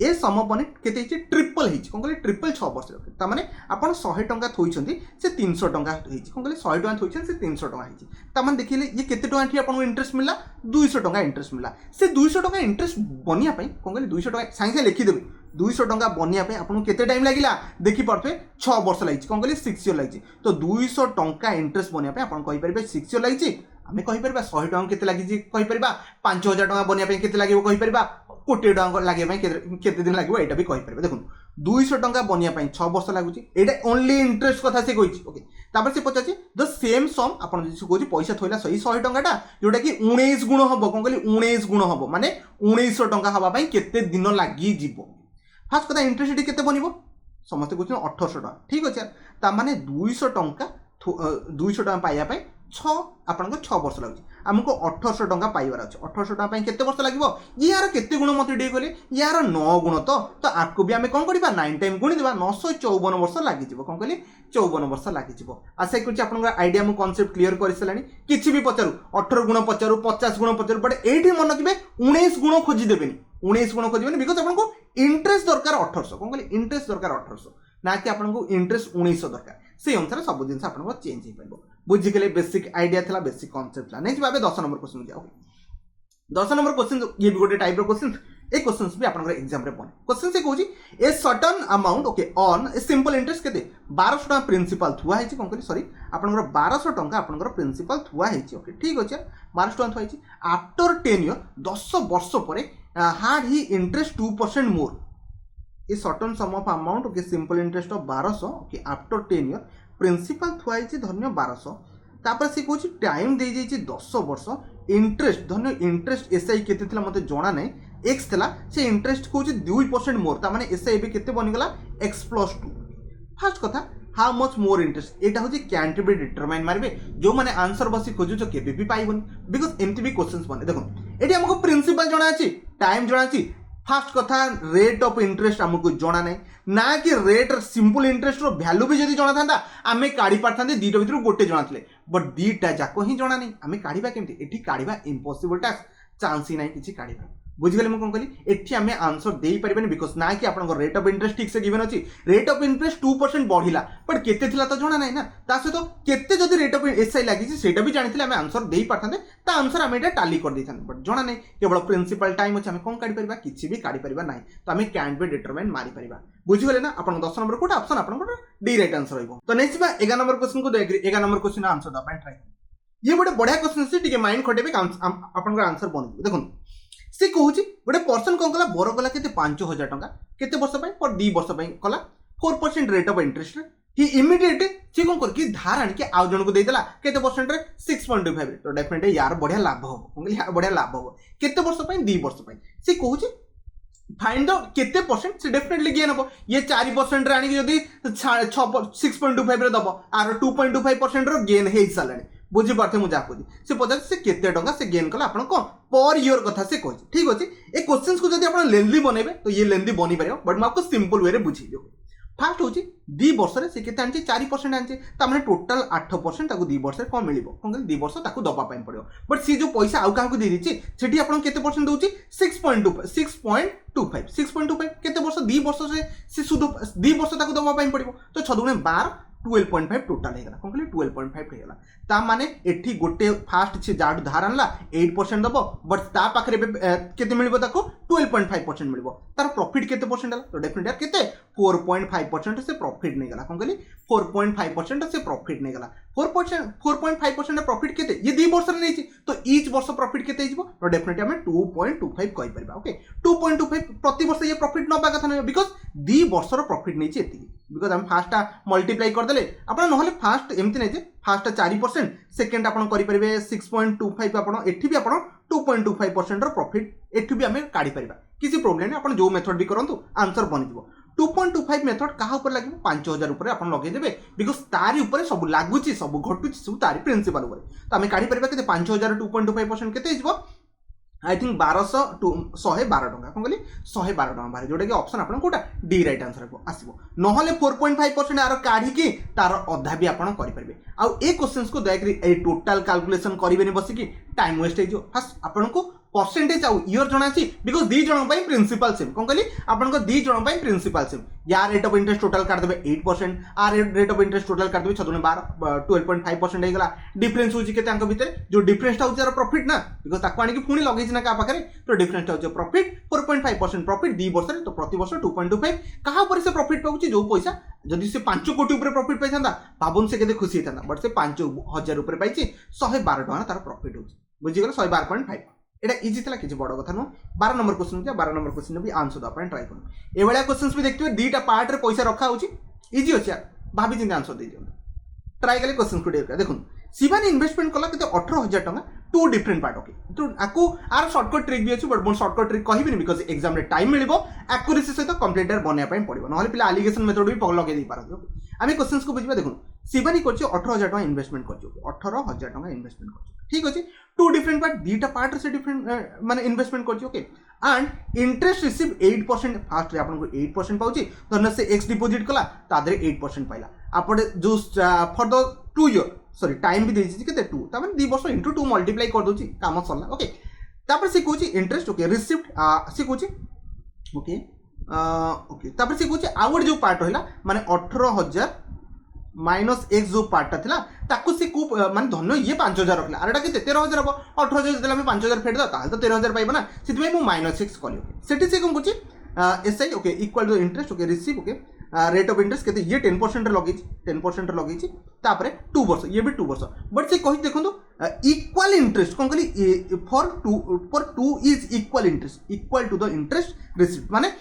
A: ए समपने केते हिछि ट्रिपल हिछि कोन कहले ट्रिपल 6 वर्ष रखे ता माने आपण 100 टका थोइछन्ती से 300 टका हिछि कोन कहले 100 टका थोइछन से 300 टका हिछि ता माने देखिले ये केते टका थि आपण इंटरेस्ट मिलला 200 टका इंटरेस्ट मिलला से 200 टका इंटरेस्ट बनिया पई कोन कहले 200 टका सांगे लिखि देबे 200 टका बनिया पे आपन केते टाइम लागिला देखि परते 6 वर्ष लागिछि कोन कहले 6 ईयर लागिछि तो 200 टका इंटरेस्ट बनिया पे आपन कहि परबे 6 ईयर लागिछि आमे कहि परबा 100 टका केते लागिछि कहि परबा 5000 टका बनिया पे केते लागिबो कहि परबा कोटी टका लगे केते दिन लगे यहाँ भी कहीपर देखो 200 टका बनवाई 6 वर्ष लगुच ये ओनली इंटरेस्ट कथा से कही ओके तापर से पचार द सेम सम आप कहे पैसा थोड़ा सही 100 टका जोटा कि 19 गुण हम कौन कहली 19 गुण हम माने 1900 टका हाँपाई केते दिन लगी फास्ट कथा इंटरेस्ट ये केते बनब समस्त कहते 1800 टका ठीक अच्छे ताने 200 टका 200 टका पाइबा 6 वर्ष लगे आमको 1800 टका पाइबार अच्छे 1800 टका केते वर्ष लगे यार केते गुण मत टे कहले यार 9 गुण तो आपको भी आम कौन करवा 9 टाइम गुणी देवा 954 वर्ष लगे कौन कहली 54 वर्ष लगे आशा कर आइडिया मुझे कॉन्सेप्ट क्लियर कर सारे किसी भी पचारू 18 गुण पचारू 50 गुण पचारू बट ये मन रखिए 19 गुण खोजीदेवेनि 19 गुण खोजबे बिकज आपको इंटरेस्ट दरकार 1800 कौन कहली इंटरेस्ट दरकार 1800 ना कि आपको इंटरेस्ट 1900 दरकार से अनुसार सब जिन आप चेंज हो पार बुझिगले बेसिक आइडिया था बेसिक कॉन्सेप्ट था नेक्स्ट भाव 10 नंबर क्वेश्चन जाओ 10 नंबर क्वेश्चन ये भी गोटे टाइप क्वेश्चन ए क्वेश्चन भी आप एग्जाम बने क्वेश्चन से कहूँ a certain amount okay on a simple interest के 1200 टका प्रिंसिपल थुआ है कौन कहली सॉरी आप 1200 टका आप प्रिंसिपल थुआ है ओके ठीक अच्छे 1200 टका थुआ है आफ्टर 10 ईयर 10 वर्ष पर हार्ड ही interest 2% more a certain sum of amount okay simple interest of 1200 okay after 10 year principal थुआ है धन्य 1200 तापर से कहूँ टाइम दे जाइए 10 वर्ष इंटरेस्ट धन्य इंटरेस्ट एसआई केते मत जना ना एक्स था से इंटरेस्ट कहूँ 2% मोर ताने एसआई भी केते बनीगला x+2 फास्ट कथा हाउ मच मोर इंटरेस्ट यहाँ हूँ कैन टू बी डिटरमाइन मारे जो मैंने आंसर बस खोजुच के भी पाइबनी बिकज एमती भी क्वेश्चन बने देखो ये आमको प्रिंसिपल जना टाइम जना फास्ट कथा रेट ऑफ इंटरेस्ट आमको जना ना कि रेट सिंपल इंटरेस्ट रो वैल्यू भी जब जना था आम काढ़ी पार्था दीटा भर गोटे जना थे बट दीटा जाक ही जना नहीं आम काढ़ा केमती काढ़ा इम्पॉसिबल टास्क चांस ही ना कि काढ़ा बुझीगले मुझे कौन कहली एटी आम आंसर दे पारे बिकज ना कि आप रेट ऑफ इंटरेस्ट ठीक से गिवन अच्छी रेट ऑफ इंटरेस्ट 2% बढ़ला बट केते थिला तो जना ना सहित केते जदि रेट ऑफ एसआई लगी से भी जानी आम आंसर दे पारते आंसर आम ये टाली कर दे बट जना नहीं केवल प्रिंसिपल टाइम अच्छे आम कौन काढ़ी पार किसी भी काढ़ी पार ना तो आम कैन बी डिटरमाइन मारी पार बुझीगले ना आप 10 नंबर गोटे ऑप्शन आप डी राइट आंसर रही तो नेक्स्ट 11 नंबर क्वेश्चन को 11 नंबर क्वेश्चन आंसर देवाई ट्राई ये गोटे बढ़िया क्वेश्चन से माइंड खटेबे आप आंसर बन देखो से कहूँ गोटे पर्सन कौन कला बर कला के 5000 टका केते वर्ष पर 2 वर्ष कला 4% रेट ऑफ इंटरेस्ट ही इमिडिएट सी कौन करके धार आणिके आउ जन को देदेला केते परसेंट रे 6.25 तो डेफिनेटली यार बढ़िया लाभ हो कहली यार बढ़िया लाभ हो केते वर्ष पर 2 वर्ष पर से कहूँ फाइंड द केते परसेंट से डेफिनेटली गेन हम ये 4% रे आनिके जदी 6.25 रे दबो आर 2.25% रो गेन हे सालानी बुझी पार्थे मुझे आपको से पचार से केते टका से गेन कला आपन कौन पर ईयर कथा से कही ठीक अच्छे ये क्वेश्चन को जब आप लेंदी बनइबे तो ये लेंदी बनी पार बट मैं आपको सिंपल वे बुझे फास्ट हूँ 2 वर्ष से केते आनी 4% आनी ताने टोटाल 8% 2 वर्ष कौन मिल कौन 2 वर्ष दवाई पड़ो बट सी जो पैसा आउ क्या दे देती आपको केते परसेंट दूसरी 6.25 केते वर्ष 2 वर्ष से सुध 2 वर्ष दवाई पड़ो तो 6 दुणे 12 12.5 टोटाल होगा कौन कहली 12.5 होगा ता माने एठी गोटे फास्ट से जाडू धार आनला 8% दबो बट ता पाखरे केते मिलबो ताको 12.5% मिलबो तार प्रॉफिट केते परसेंट हला तो डेफिनेटली केते 4.5% से प्रॉफिट नहीं गला कौन कहली 4.5% से प्रॉफिट नहीं गला 4.5% प्रॉफिट केते ये 2 वर्ष रे नहीं तो ईच वर्ष प्रॉफिट केते हिजबो तो डेफिनेटली हमें 2.25 कहि परबा ओके 2.25 प्रति वर्ष ये प्रॉफिट नबा कथा नहीं बिकॉज़ 2 वर्ष रो प्रॉफिट नहीं एति बिकॉज़ हम फास्ट मल्टीप्लाई कर देले आपण नहले फास्ट एमति नहीं जे फास्ट 4% सेकेंड आप 6.25 आप एठी भी आप 2.25% प्रॉफिट एठी भी आम काढ़ी पार किसी प्रोब्लेम नहीं आप जो मेथड भी करूँ आंसर बन 2.25 मेथड क्या लगे 5000 उपर आप लगेदेवे बिकज तारी उपर सब लगुच सब घटुच सब तारी प्रिंसिपल तो आम काढ़ी पार के 5000 2.25% के आई थिंक 1200 टू 112 टका कौन कहली 112 टका बाहर जोटा कि ऑप्शन आप कोटा डी राइट आंसर आसो नहले 4.5% आर काढ़ी तार अधा भी आप करेंगे आउ ए क्वेश्चन को दयाकरी टोटाल कैलकुलेशन करेंगे बसिकी टाइम वेस्ट हो फास्ट आपको परसेंटेज आउ ईयर जना अच्छी बिकज 2 जन प्रिंसिपल सेम कौन कहली आपको 2 जन प्रिंसिपल सेम यार रेट ऑफ इंटरेस्ट टोटाल काटदेवे 8% आर रेट ऑफ इंटरेस्ट टोटाल काटदेवे 6 12 12.5% होगा डिफरेन्स होते भितर जो डिफरेन्स होता प्रॉफिट ना बिकज ताको आनी पुणी लगे ना क्या पाखे तो डिफरेन्स होता प्रॉफिट 4.5% प्रॉफिट 2 वर्ष तो प्रति वर्ष 2.25 क्या से प्रॉफिट पाऊँ जो पैसा जदि से 5 कोटी प्रॉफिट पाई था भावन से केते खुशी था बट से 5000 पाई 112 टका तार प्रॉफिट हो बुझीगल 112.5 এটা ইজি ଥିଲା କିଛି ବଡ଼ କଥା ନୁହଁ 12 ନମ୍ବର क्वेश्चन ଯେ 12 ନମ୍ବର क्वेश्चन ବି आंसर दବା ପାଇଁ ट्राई करू एभଳିଆ क्वेश्चंस भी देखिबे दीटा पार्ट रे पैसा रखा होची इजी अछि यार भाबी चिंता आंसर दे दियो ट्राई कले क्वेश्चन को देखा देखो शिवानी इन्वेस्टमेंट कला केते 18000 टका टू डिफरेंट पार्ट ओके तो आकु आर शॉर्टकट ट्रिक भी अछि बट मोर शॉर्टकट ट्रिक कहिबिनी बिकॉज़ एग्जाम रे टाइम मिलिबो एक्यूरेसी सहित कंप्लीटर बनिया पय पड़िबो नहले पिला एलिगेशन मेथड भी पग लगे दी पारन आमे क्वेश्चंस को बुझिबा देखो शिवानी करछि 18000 टका इन्वेस्टमेंट करछि 18000 टका इन्वेस्टमेंट करछि ठीक अछि टू डिफरेंट पार्ट दीटा पार्ट से डिफरेंट माने इन्वेस्टमेंट करछि okay and interest receive 8% fast रे आपन को 8% पाउछि धरन से एक्स डिपॉजिट कला तादरे 8% पाइला आपडे जो for the 2 year sorry time भी देछि केते 2 ता माने 2 वर्ष इनटू 2 मल्टीप्लाई कर दोछि काम सरला ओके तापर से कहूछि इंटरेस्ट ओके रिसीव्ड से कहूछि ओके ओके तापर से कहूछि आउट जो पार्ट रहला माने 18000 माइनस एक्स जो पार्टा थिला ताकू से को माने धन्य ये 5000 रखला आरटा के 13000 हबो 18000 देला हम 5000 फेड दा ताल तो 13000 पाइबो ना सितमे मु माइनस 6 कली सेठी से कोन कुछि SI okay equal to interest okay receive okay rate of interest केते ये 10% रे लगेछि 10% रे लगेछि तापरे 2 वर्ष ये भी 2 वर्ष बट से कहि देखंतु इक्वल इंटरेस्ट कोन कली for 2 is equal to the interest receive माने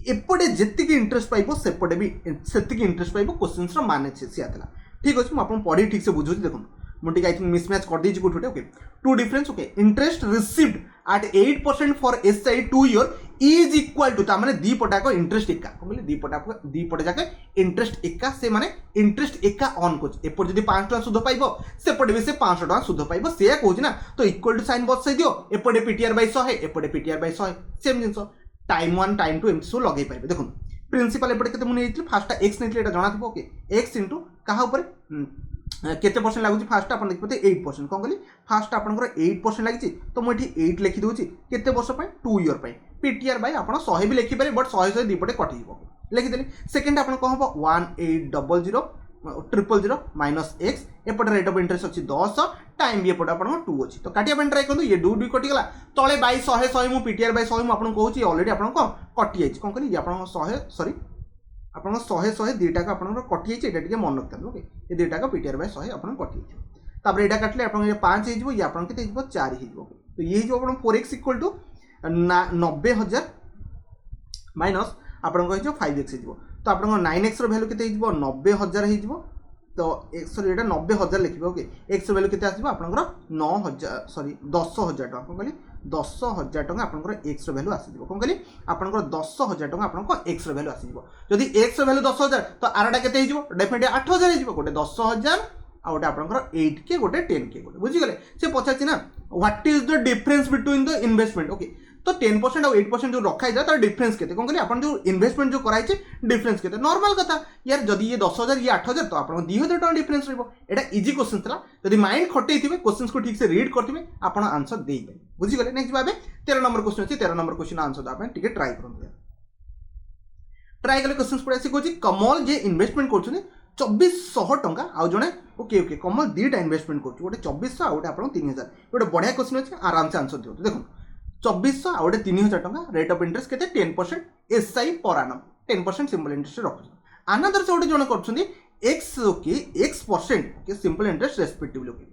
A: एपटे जेतिक इंटरेस्ट पाइबो सेपटे भी सेतिक इंटरेस्ट पाइबो क्वेश्चंस रो माने छे सिया थला ठीक अछि म आपन पढी ठीक से बुझुछि देखन मोटी आई थिंक मिसमैच कर दीजिए कोठोटे okay two difference okay interest received at 8% for SI 2 year is equal to ता माने दी पटा को इंटरेस्ट एका कहले दी पटा जाके इंटरेस्ट एका से माने इंटरेस्ट एका ऑन कोच एपर जदी 5 टका सुध पाइबो सेपटे भी से 500 टका सुध पाइबो से कहूछि ना तो इक्वल टू साइन बस दियो एपटे पीटीआर बाय 100 एपटे पीटीआर बाय 100 सेम जिंस टाइम 1 टाइम 2 एमसी सो लगे पारे देखो प्रिंसिपल एपटे केते मुने नेइतली फास्ट एक्स नेइतली एटा जणा थिबो ओके एक्स इनटू कहा ऊपर केते परसेंट लागुची फास्ट अपन देखते 8% कोन कहली फास्ट आपन 8% लागिची तो मु एठी 8 लिखि दोची केते वर्ष पय 2 ईयर पय पीटीआर बाय आपन 100 भी लिखि पारे बट 100 दीपटे कटि जीवो लिखि देली सेकंड आपन को हबो 1800 000 माइनस एक्स एपटे रेट ऑफ इंटरेस्ट अछि 10 टाइम भी एपटे आपन 2 अछि तो काटिया बन ट्राई करनु ये 2 कटि गला तळे बाय 100 मु पीटीआर बाय 100 मु आपन कहूची ऑलरेडी आपन को कटि जाइछ कोन कहली ये आपन 100 सॉरी आपन 100 दुटा का आपन कटि जाइछ एटा टिके मन रखता ओके ये दुटा का पीटीआर बाय 100 आपन कटि जाइछ तापर एटा काटले आपन ये 5 हे जिवो ये आपन केते जिवो 4 हे जिवो तो ये जिवो आपन 4x इक्वल टू 90000 माइनस आपन को जिवो 5x हे जिवो तो आपन 9x रो वैल्यू केते जिवो 90000 हे जिवो तो x रो एटा 90000 लिखिबो ओके x रो वैल्यू केते आसीबो आपन 9000 सॉरी 10000 टका कोन कहली 10000 टका आपन x रो वैल्यू आसीबो कोन कहली आपन 10000 टका आपन x रो वैल्यू आसीबो जदी x रो वैल्यू 10000 तो आरटा केते हे जिवो डेफिनेटली 8000 हे जिवो गोटे 10000 आ गोटे आपन 8 के गोटे 10 के गोटे बुझी गले से पछाची ना what is the difference between the investment okay तो 10% और 8% जो रखा है तार डिफरेंस केते कोन कहली आपन जो इन्वेस्टमेंट जो कराई छे डिफरेंस केते नॉर्मल कथा यार जदी ये 10000 ये 8000 तो आपन 2000 टका डिफरेंस रहबो एटा इजी क्वेश्चन थला जदी माइंड खटै थिबे क्वेश्चंस को ठीक से रीड करथिबे आपन आंसर देई पाए बुझी गले नेक्स्ट बाबे 13 नंबर क्वेश्चन अछि 13 नंबर क्वेश्चन आंसर दा आपन ठीक ट्राई करन ट्राई कले क्वेश्चंस पड़े से कोची कमल जे इन्वेस्टमेंट करछने 2400 टका आ जणे ओके ओके कमल दीटा इन्वेस्टमेंट करछु गोटे 2400 आ गोटे आपन 3000 गोटे बढ़िया क्वेश्चन अछि आराम से आंसर दियो देखो 2400 आ गोटे 3000 टका रेट ऑफ इंटरेस्ट केते 10% SI per annum 10% simple interest रखु अनदर से गोटे जण करछुंदी x okay x% okay simple interest respectively okay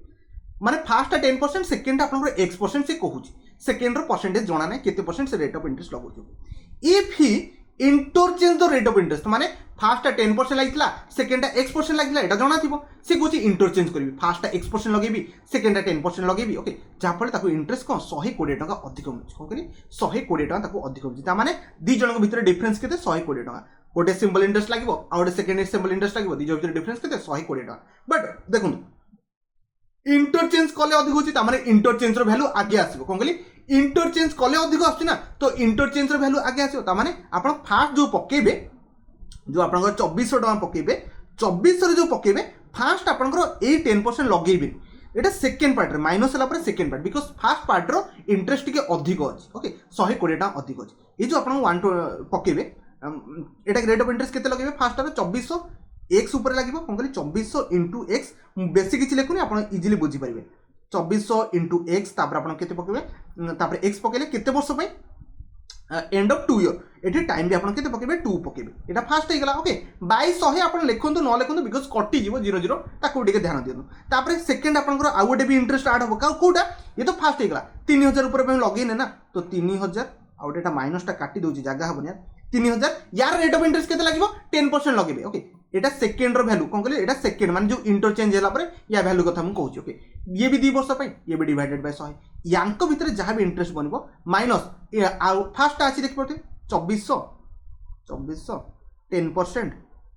A: माने फर्स्ट 10% सेकंड आपन x% से कहूची सेकंड रो परसेंटेज जणा नै केते परसेंट से रेट ऑफ इंटरेस्ट लगुची if he interchange the rate of interest माने फर्स्ट 10% लागितला सेकंड x% लागितला एटा जणा थिबो से कोची इंटरचेंज करबी फर्स्ट x% लगेबी सेकंड 10% लगेबी ओके जा फले ताको इंटरेस्ट को 120 टका अधिक मिलछ कोन करी 120 टका ताको अधिक मिलछ ता माने दी जणक भितर डिफरेंस केते 120 टका गोटे सिंपल इंटरेस्ट लागिवो आ गोटे सेकंड सिंपल इंटरेस्ट लागिवो दी जण भितर डिफरेंस केते 120 टका बट देखुन इंटरचेंज कले अधिक होची ता माने इंटरचेंज रो वैल्यू आगे आसीबो कोन करी इंटरचेंज कले अधिक आछी ना तो इंटरचेंज रो वैल्यू आगे आसीबो ता माने आपण फास्ट जो पकेबे जो आपण 2400 टका पकेबे 2400 रे जो पकेबे फास्ट आपण ए 10% लगेबे एटा सेकंड पार्ट रे माइनस हला पर second part because first part रो इंटरेस्ट के अधिक अछि ओके 120 टका अधिक अछि ए जो आपण 1 पकेबे एटा रेट ऑफ इंटरेस्ट केते लगेबे फर्स्ट रे 2400 x ऊपर लागिबो कोन कहली 2400 * x बेसी किछि लेखुनी आपण इजीली बुझी परिबे 2400 * x तापर आपण केते पकेबे तापर x पकेले केते वर्ष पय एंड ऑफ 2 ईयर ये टाइम भी आपन केते पकेबे 2 पकेबे एटा फास्ट हेगला ओके बाय 100 आपन लिखंतु न लिखंतु बिकॉज कटि जीवो 00 ताको टिके ध्यान दियनु तापर सेकंड आपनकर आ गोटे भी इंटरेस्ट ऐड हो कोटा ये तो फास्ट हेगला 3000 ऊपर पे लगेने ना तो 3000 आ गोटेटा माइनस टा काटी दोची जागा हबन यार 3000 यार रेट ऑफ इंटरेस्ट केते लागिवो 10% लगेबे ओके एटा सेकंड रो वैल्यू कोन कहले एटा सेकंड माने जो इंटरचेंज होला पर या वैल्यू कथा हम कहूची ओके ये भी 2 वर्ष पे ये भी डिवाइडेड बाय 100 यांको भीतर जहां भी इंटरेस्ट बनिबो माइनस फर्स्ट आछि देख पड़ते 2400 10%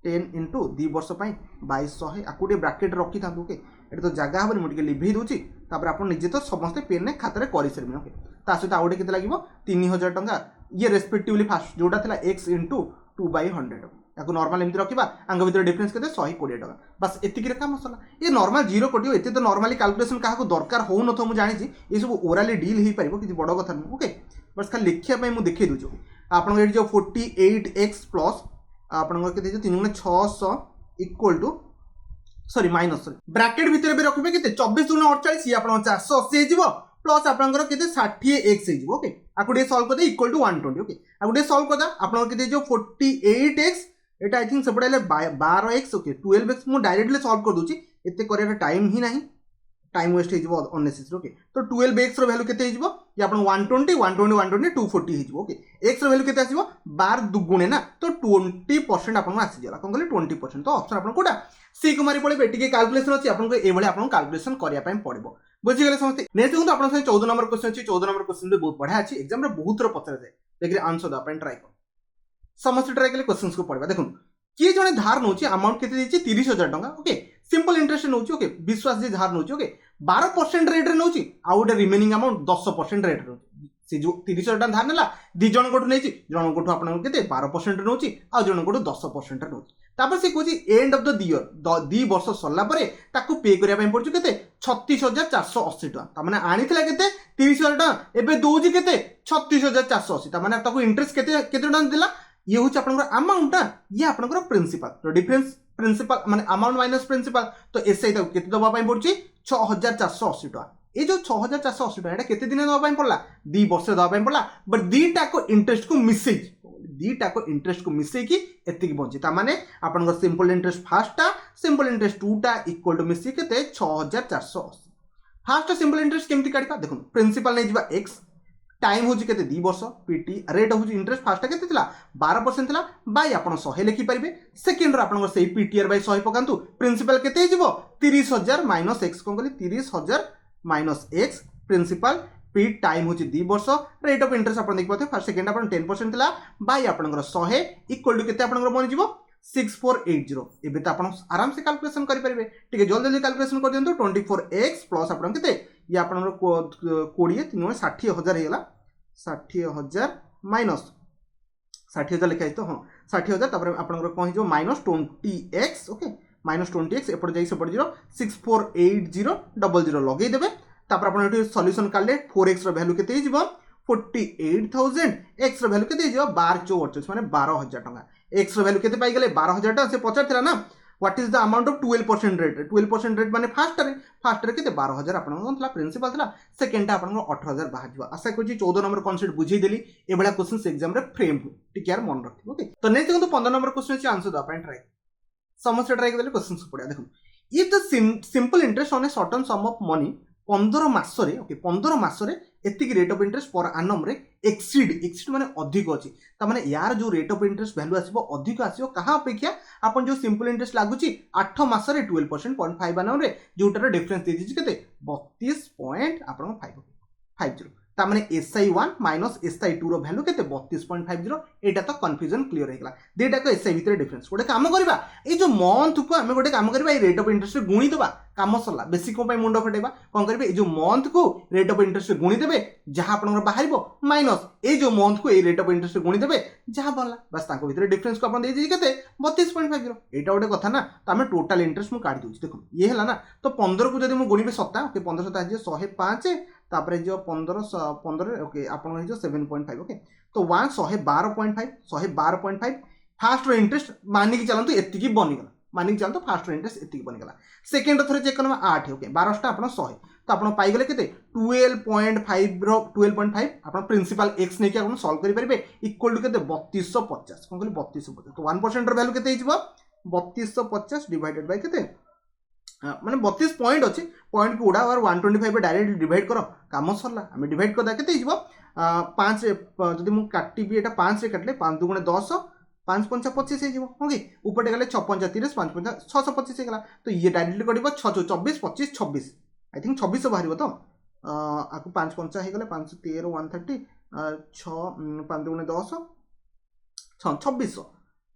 A: 10 इंटू 2 वर्ष पे 2200 आकुटे ब्रैकेट रखी था ओके एटा तो जगह हबन मु टिके लिभि दोची तापर आपण निजे तो समस्त पेन ने खातारे करि सरबे ओके ता सहित आउटे केते लागिवो 3000 टंका ये रेस्पेक्टिवली फास्ट जोटा थिला x इंटू 2/100 याको नॉर्मल एमती रखिबा आंग भीतर डिफरेंस केते 120 टका बस एतिकी रे काम सला ये नॉर्मल जीरो कटियो एते तो नॉर्मली कैलकुलेशन काहाको दरकार हो न तो मु जानि छी ये सब ओरली डील हे परिबो कि बड़ कथा न ओके बस खाली लिखिया पई मु देखै दोछु आपन एटी जो 48x प्लस आपन केते 3 गुणे 600 equal to sorry minus sorry bracket भीतर भी रखिबे केते 24 गुणे 48 ये आपन 480 हे जीवो प्लस आपनकर केते 60x हे जीवो ओके आकुडे सॉल्व करदे equal to 120 okay Akude solve करदा आपन केते जो 48x एटा आई थिंक सेपटे 12x ओके 12x मु डायरेक्टली सॉल्व कर दूची एते करिया टाइम ही नाही टाइम वेस्ट हे जीवो अननेसेसरी ओके तो 12x रो वैल्यू केते हे जीवो ये आपन 120 120 120 240 हे जीवो ओके x रो वैल्यू केते आसीबो 12 दुगुणे ना तो 20% आपन आसी जाला कोन कहले 20% तो ऑप्शन आपन कोटा सी को मारी पड़े टिके कैलकुलेशन अछि आपन को एभले आपन कैलकुलेशन करिया पय पड़िबो बुझी गले समस्त नेक्स्ट देखो आपन 14 नंबर क्वेश्चन अछि 14 नंबर क्वेश्चन भी बहुत बढ़िया अछि एग्जाम रे बहुत रो पचरा जाय लेकिन आंसर द अपन ट्राई कर समस्त ट्राई केले क्वेश्चंस को पड़बा देखो किए जने धार नोची अमाउंट केते देछि 30000 टका ओके सिंपल इंटरेस्ट नोची ओके विश्वास जे धार नोची ओके 12% रेट रे नोची आ उडे रिमेनिंग अमाउंट 10% रेट रे से जो 30000 टका धार नेला दि जण कोठु नेछि जण कोठु आपन केते 12% नोची आ जण कोठु 10% नोची तापर से Kochi end of the year 2 वर्ष सरला परे ताकू पे करिया पय पड़छु केते 36480 टका ता माने आनिथिला केते 30000 टका एबे दोजी केते 36480 ता माने ताकू इंटरेस्ट केते टका दिला ये हूँ आपनकर अमाउंट ये आपनकर प्रिंसिपल तो डिफरेंस प्रिंसिपल माने अमाउंट माइनस प्रिंसिपल तो एसआई ताकू केते दबा पय पड़छि 6480 टका ए जो 6480 टका एटा केते दिन दबा पय पड़ला 2 वर्ष दबा पय पड़ला बट दीटा को इंटरेस्ट को मिसई दीटा को इंटरेस्ट को मिसई की एतिक बंची ता माने आपनकर सिंपल इंटरेस्ट फर्स्टटा सिंपल इंटरेस्ट टूटा इक्वल टू मिसई केते 6480 फर्स्ट सिंपल इंटरेस्ट केमति काढिबा देखो प्रिंसिपल नै जिबा x टाइम होची केते 2 वर्ष पीटी रेट होची इंटरेस्ट फर्स्ट केते थिला 12% थिला बाय आपण 100 लिखि परिबे सेकंड रो आपण सही पीटीआर बाय 100 पकांतु प्रिंसिपल केते जिवो 30000 माइनस x कोन कहली 30000 minus x principal P time होची 2 वर्ष रेट ऑफ इंटरेस्ट आपण देख पाते फर्स्ट सेकंड आपण 10% थिला बाय आपण 100 इक्वल टू केते आपण बनि जिवो 6480 एबे त आपण आराम से कैलकुलेशन करि परिबे ठीक जल्दी जल्दी कैलकुलेशन कर दियंतु 24x प्लस आपण केते ये आपण 20 3 60000 हेला 60000 माइनस 60000 लिखा तो हां 60000 तापर आपण कोन जो minus 20x okay minus 20x एपड जाई सेपड 648000 लगेई देबे तापर आपण एठी सॉल्यूशन काले 4x रो वैल्यू केते हिजबो 48000 x रो वैल्यू केते हिजबो 1248 माने 12000 टका x रो वैल्यू केते पाई गेले 12000 टका से पचार थिला ना what is the amount of 12% rate 12% rate माने फास्ट रे केते 12000 आपण कोनला प्रिंसिपल थिला सेकंड टा आपण 18000 बाहर जिवा आशा करछि 14 नंबर कांसेप्ट बुझी देली एबडा क्वेश्चंस एग्जाम रे फ्रेम हो ठीक यार मन रखि ओके तो नेक्स्ट देखो 15 नंबर क्वेश्चन अछि आंसर द अपन ट्राई समस्या ट्राई करले क्वेश्चंस पड़िया देखो if the simple interest on a certain sum of money 15 मासरे ओके 15 मासरे एतिक rate of interest per annum रे एक्सीड माने अधिक अछि त माने यार जो रेट ऑफ इंटरेस्ट वैल्यू आसीबो अधिक आसीबो कहा अपेक्षा अपन जो सिंपल इंटरेस्ट लागुची 8 मासरे 12% 0.5 एनम रे जोटर डिफरेंस दे दिछि केते 32 पॉइंट आपन 50 ता माने SI1 माइनस SI2 रो वैल्यू केते 32.50 एटा तो कंफ्यूजन क्लियर हे गला देटा को SI भीतर डिफरेंस गोटे काम करबा ए जो मंथ को हमें गोटे काम करबा ए रेट ऑफ इंटरेस्ट रे गुणी देबा काम सरला बेसी को पय मुंडो फटेबा कोन करबे ए जो मंथ को रेट ऑफ इंटरेस्ट रे गुणी देबे जहां आपन बाहरिबो माइनस ए जो मंथ को ए रेट ऑफ इंटरेस्ट रे गुणी देबे जहां बनला बस ताको भीतर डिफरेंस को अपन दे दी केते 32.50 एटा गोटे कथा ना तो हमें टोटल इंटरेस्ट मु काट दूची देखो ये हला ना तो 15 को जदी मु गुणीबे 7 ओके 15 7 जे 105 तापर जो 15 ओके आपन जो 7.5 ओके तो 112.5 फास्ट रो इंटरेस्ट मानि कि चलंतु एति की बनि गला मानि कि चलंतु फास्ट रो इंटरेस्ट एति की बनि गला सेकंड थरे चेक करबा 8 ओके 12 टा आपन 100 तो आप पाइगले के 12.5 आप प्रिंसिपल एक्स नहीं आप सल्व करेंगे इक्वल टू के 3250 कौन कहली 3250 तो 1% वैल्यू के 3250 डिवाइडेड बाय के माने 32 पॉइंट अच्छे पॉइंट को उड़ा और 125 डायरेक्ट डिवाइड कर काम सरला आम डिवाइड करदा के 5 जदि मुझे काटिबी एटा 5 रे काटले 5 2 10 5 5 25 हो कि ऊपर गले 6 5 30 5 5 625 हो गला तो ये डायरेक्टली कटिबो 6 24 25 26 आई थिंक 26 बाहर तो आपको 5 5 हो गले 5 13 130 6 5 2 10 2600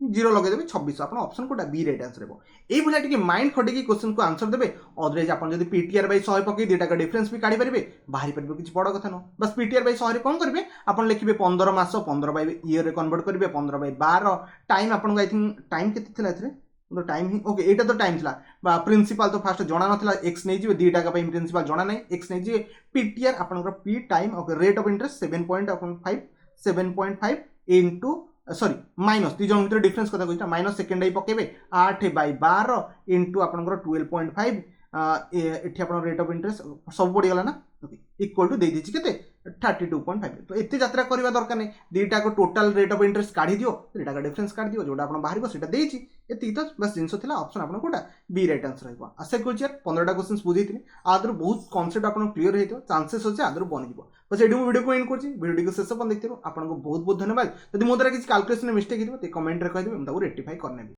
A: जीरो लगेदेवे 2600 आप ऑप्शन कोटा बी राइट आंसर हो ये माइंड खटे क्वेश्चन को आंसर देवे अदरवाइज आप जब पीटीआर बाई 100 पकई दुटा डिफरेंस भी काढ़ी पारे बाहरी पारे किसी बड़ कथा नुह बस पीटीआर बाई 100 कौन करेंगे आप लिखे 15 मास 15 बाई इयर कन्वर्ट करेंगे 15 बाई 12 टाइम आपको आई थिंक टाइम के टाइम ही ओके यहाँ तो टाइम था प्रिंसिपल तो फास्ट जना ना एक्स नहीं जी दुटा प्रिंसिपल जना ना एक्स नहीं जी पीटीआर आप P time okay rate of interest 7.5 into sorry minus दुई जन भर डिफरेंस कथा कहते माइनस सेकेंड आई पकेबे 8 बाई 12 इंटू आप 12.5 एटी आप रेट ऑफ इंटरेस्ट सब बढ़ीगला ना इक्वल टू दे दीजिए केते 32.5 तो एते यात्रा करवा दरकार नहीं दुटा को टोटल रेट ऑफ इंटरेस्ट काढ़ी दियो दुटा का डिफरेंस काढ़ी दियो जोटा आपन बाहर सेटा देछि एति तो बस जिंस थिला ऑप्शन आपन कोटा बी राइट आंसर रहबो आशा करूँ यार 15टा क्वेश्चंस बुझेइथिनि आदर बहुत कांसेप्ट आपन क्लियर हेतो चांसेस होचे आदर बनि जिवो बस एडु वीडियो को एंड करछि वीडियो को शेष अपन देखथिबो आपन को बहुत बहुत धन्यवाद यदि मो द्वारा किछि कैलकुलेशन मिस्टेक हितबो ते कमेंट रे कहि देबे हम ताको रेक्टिफाई करनेबी।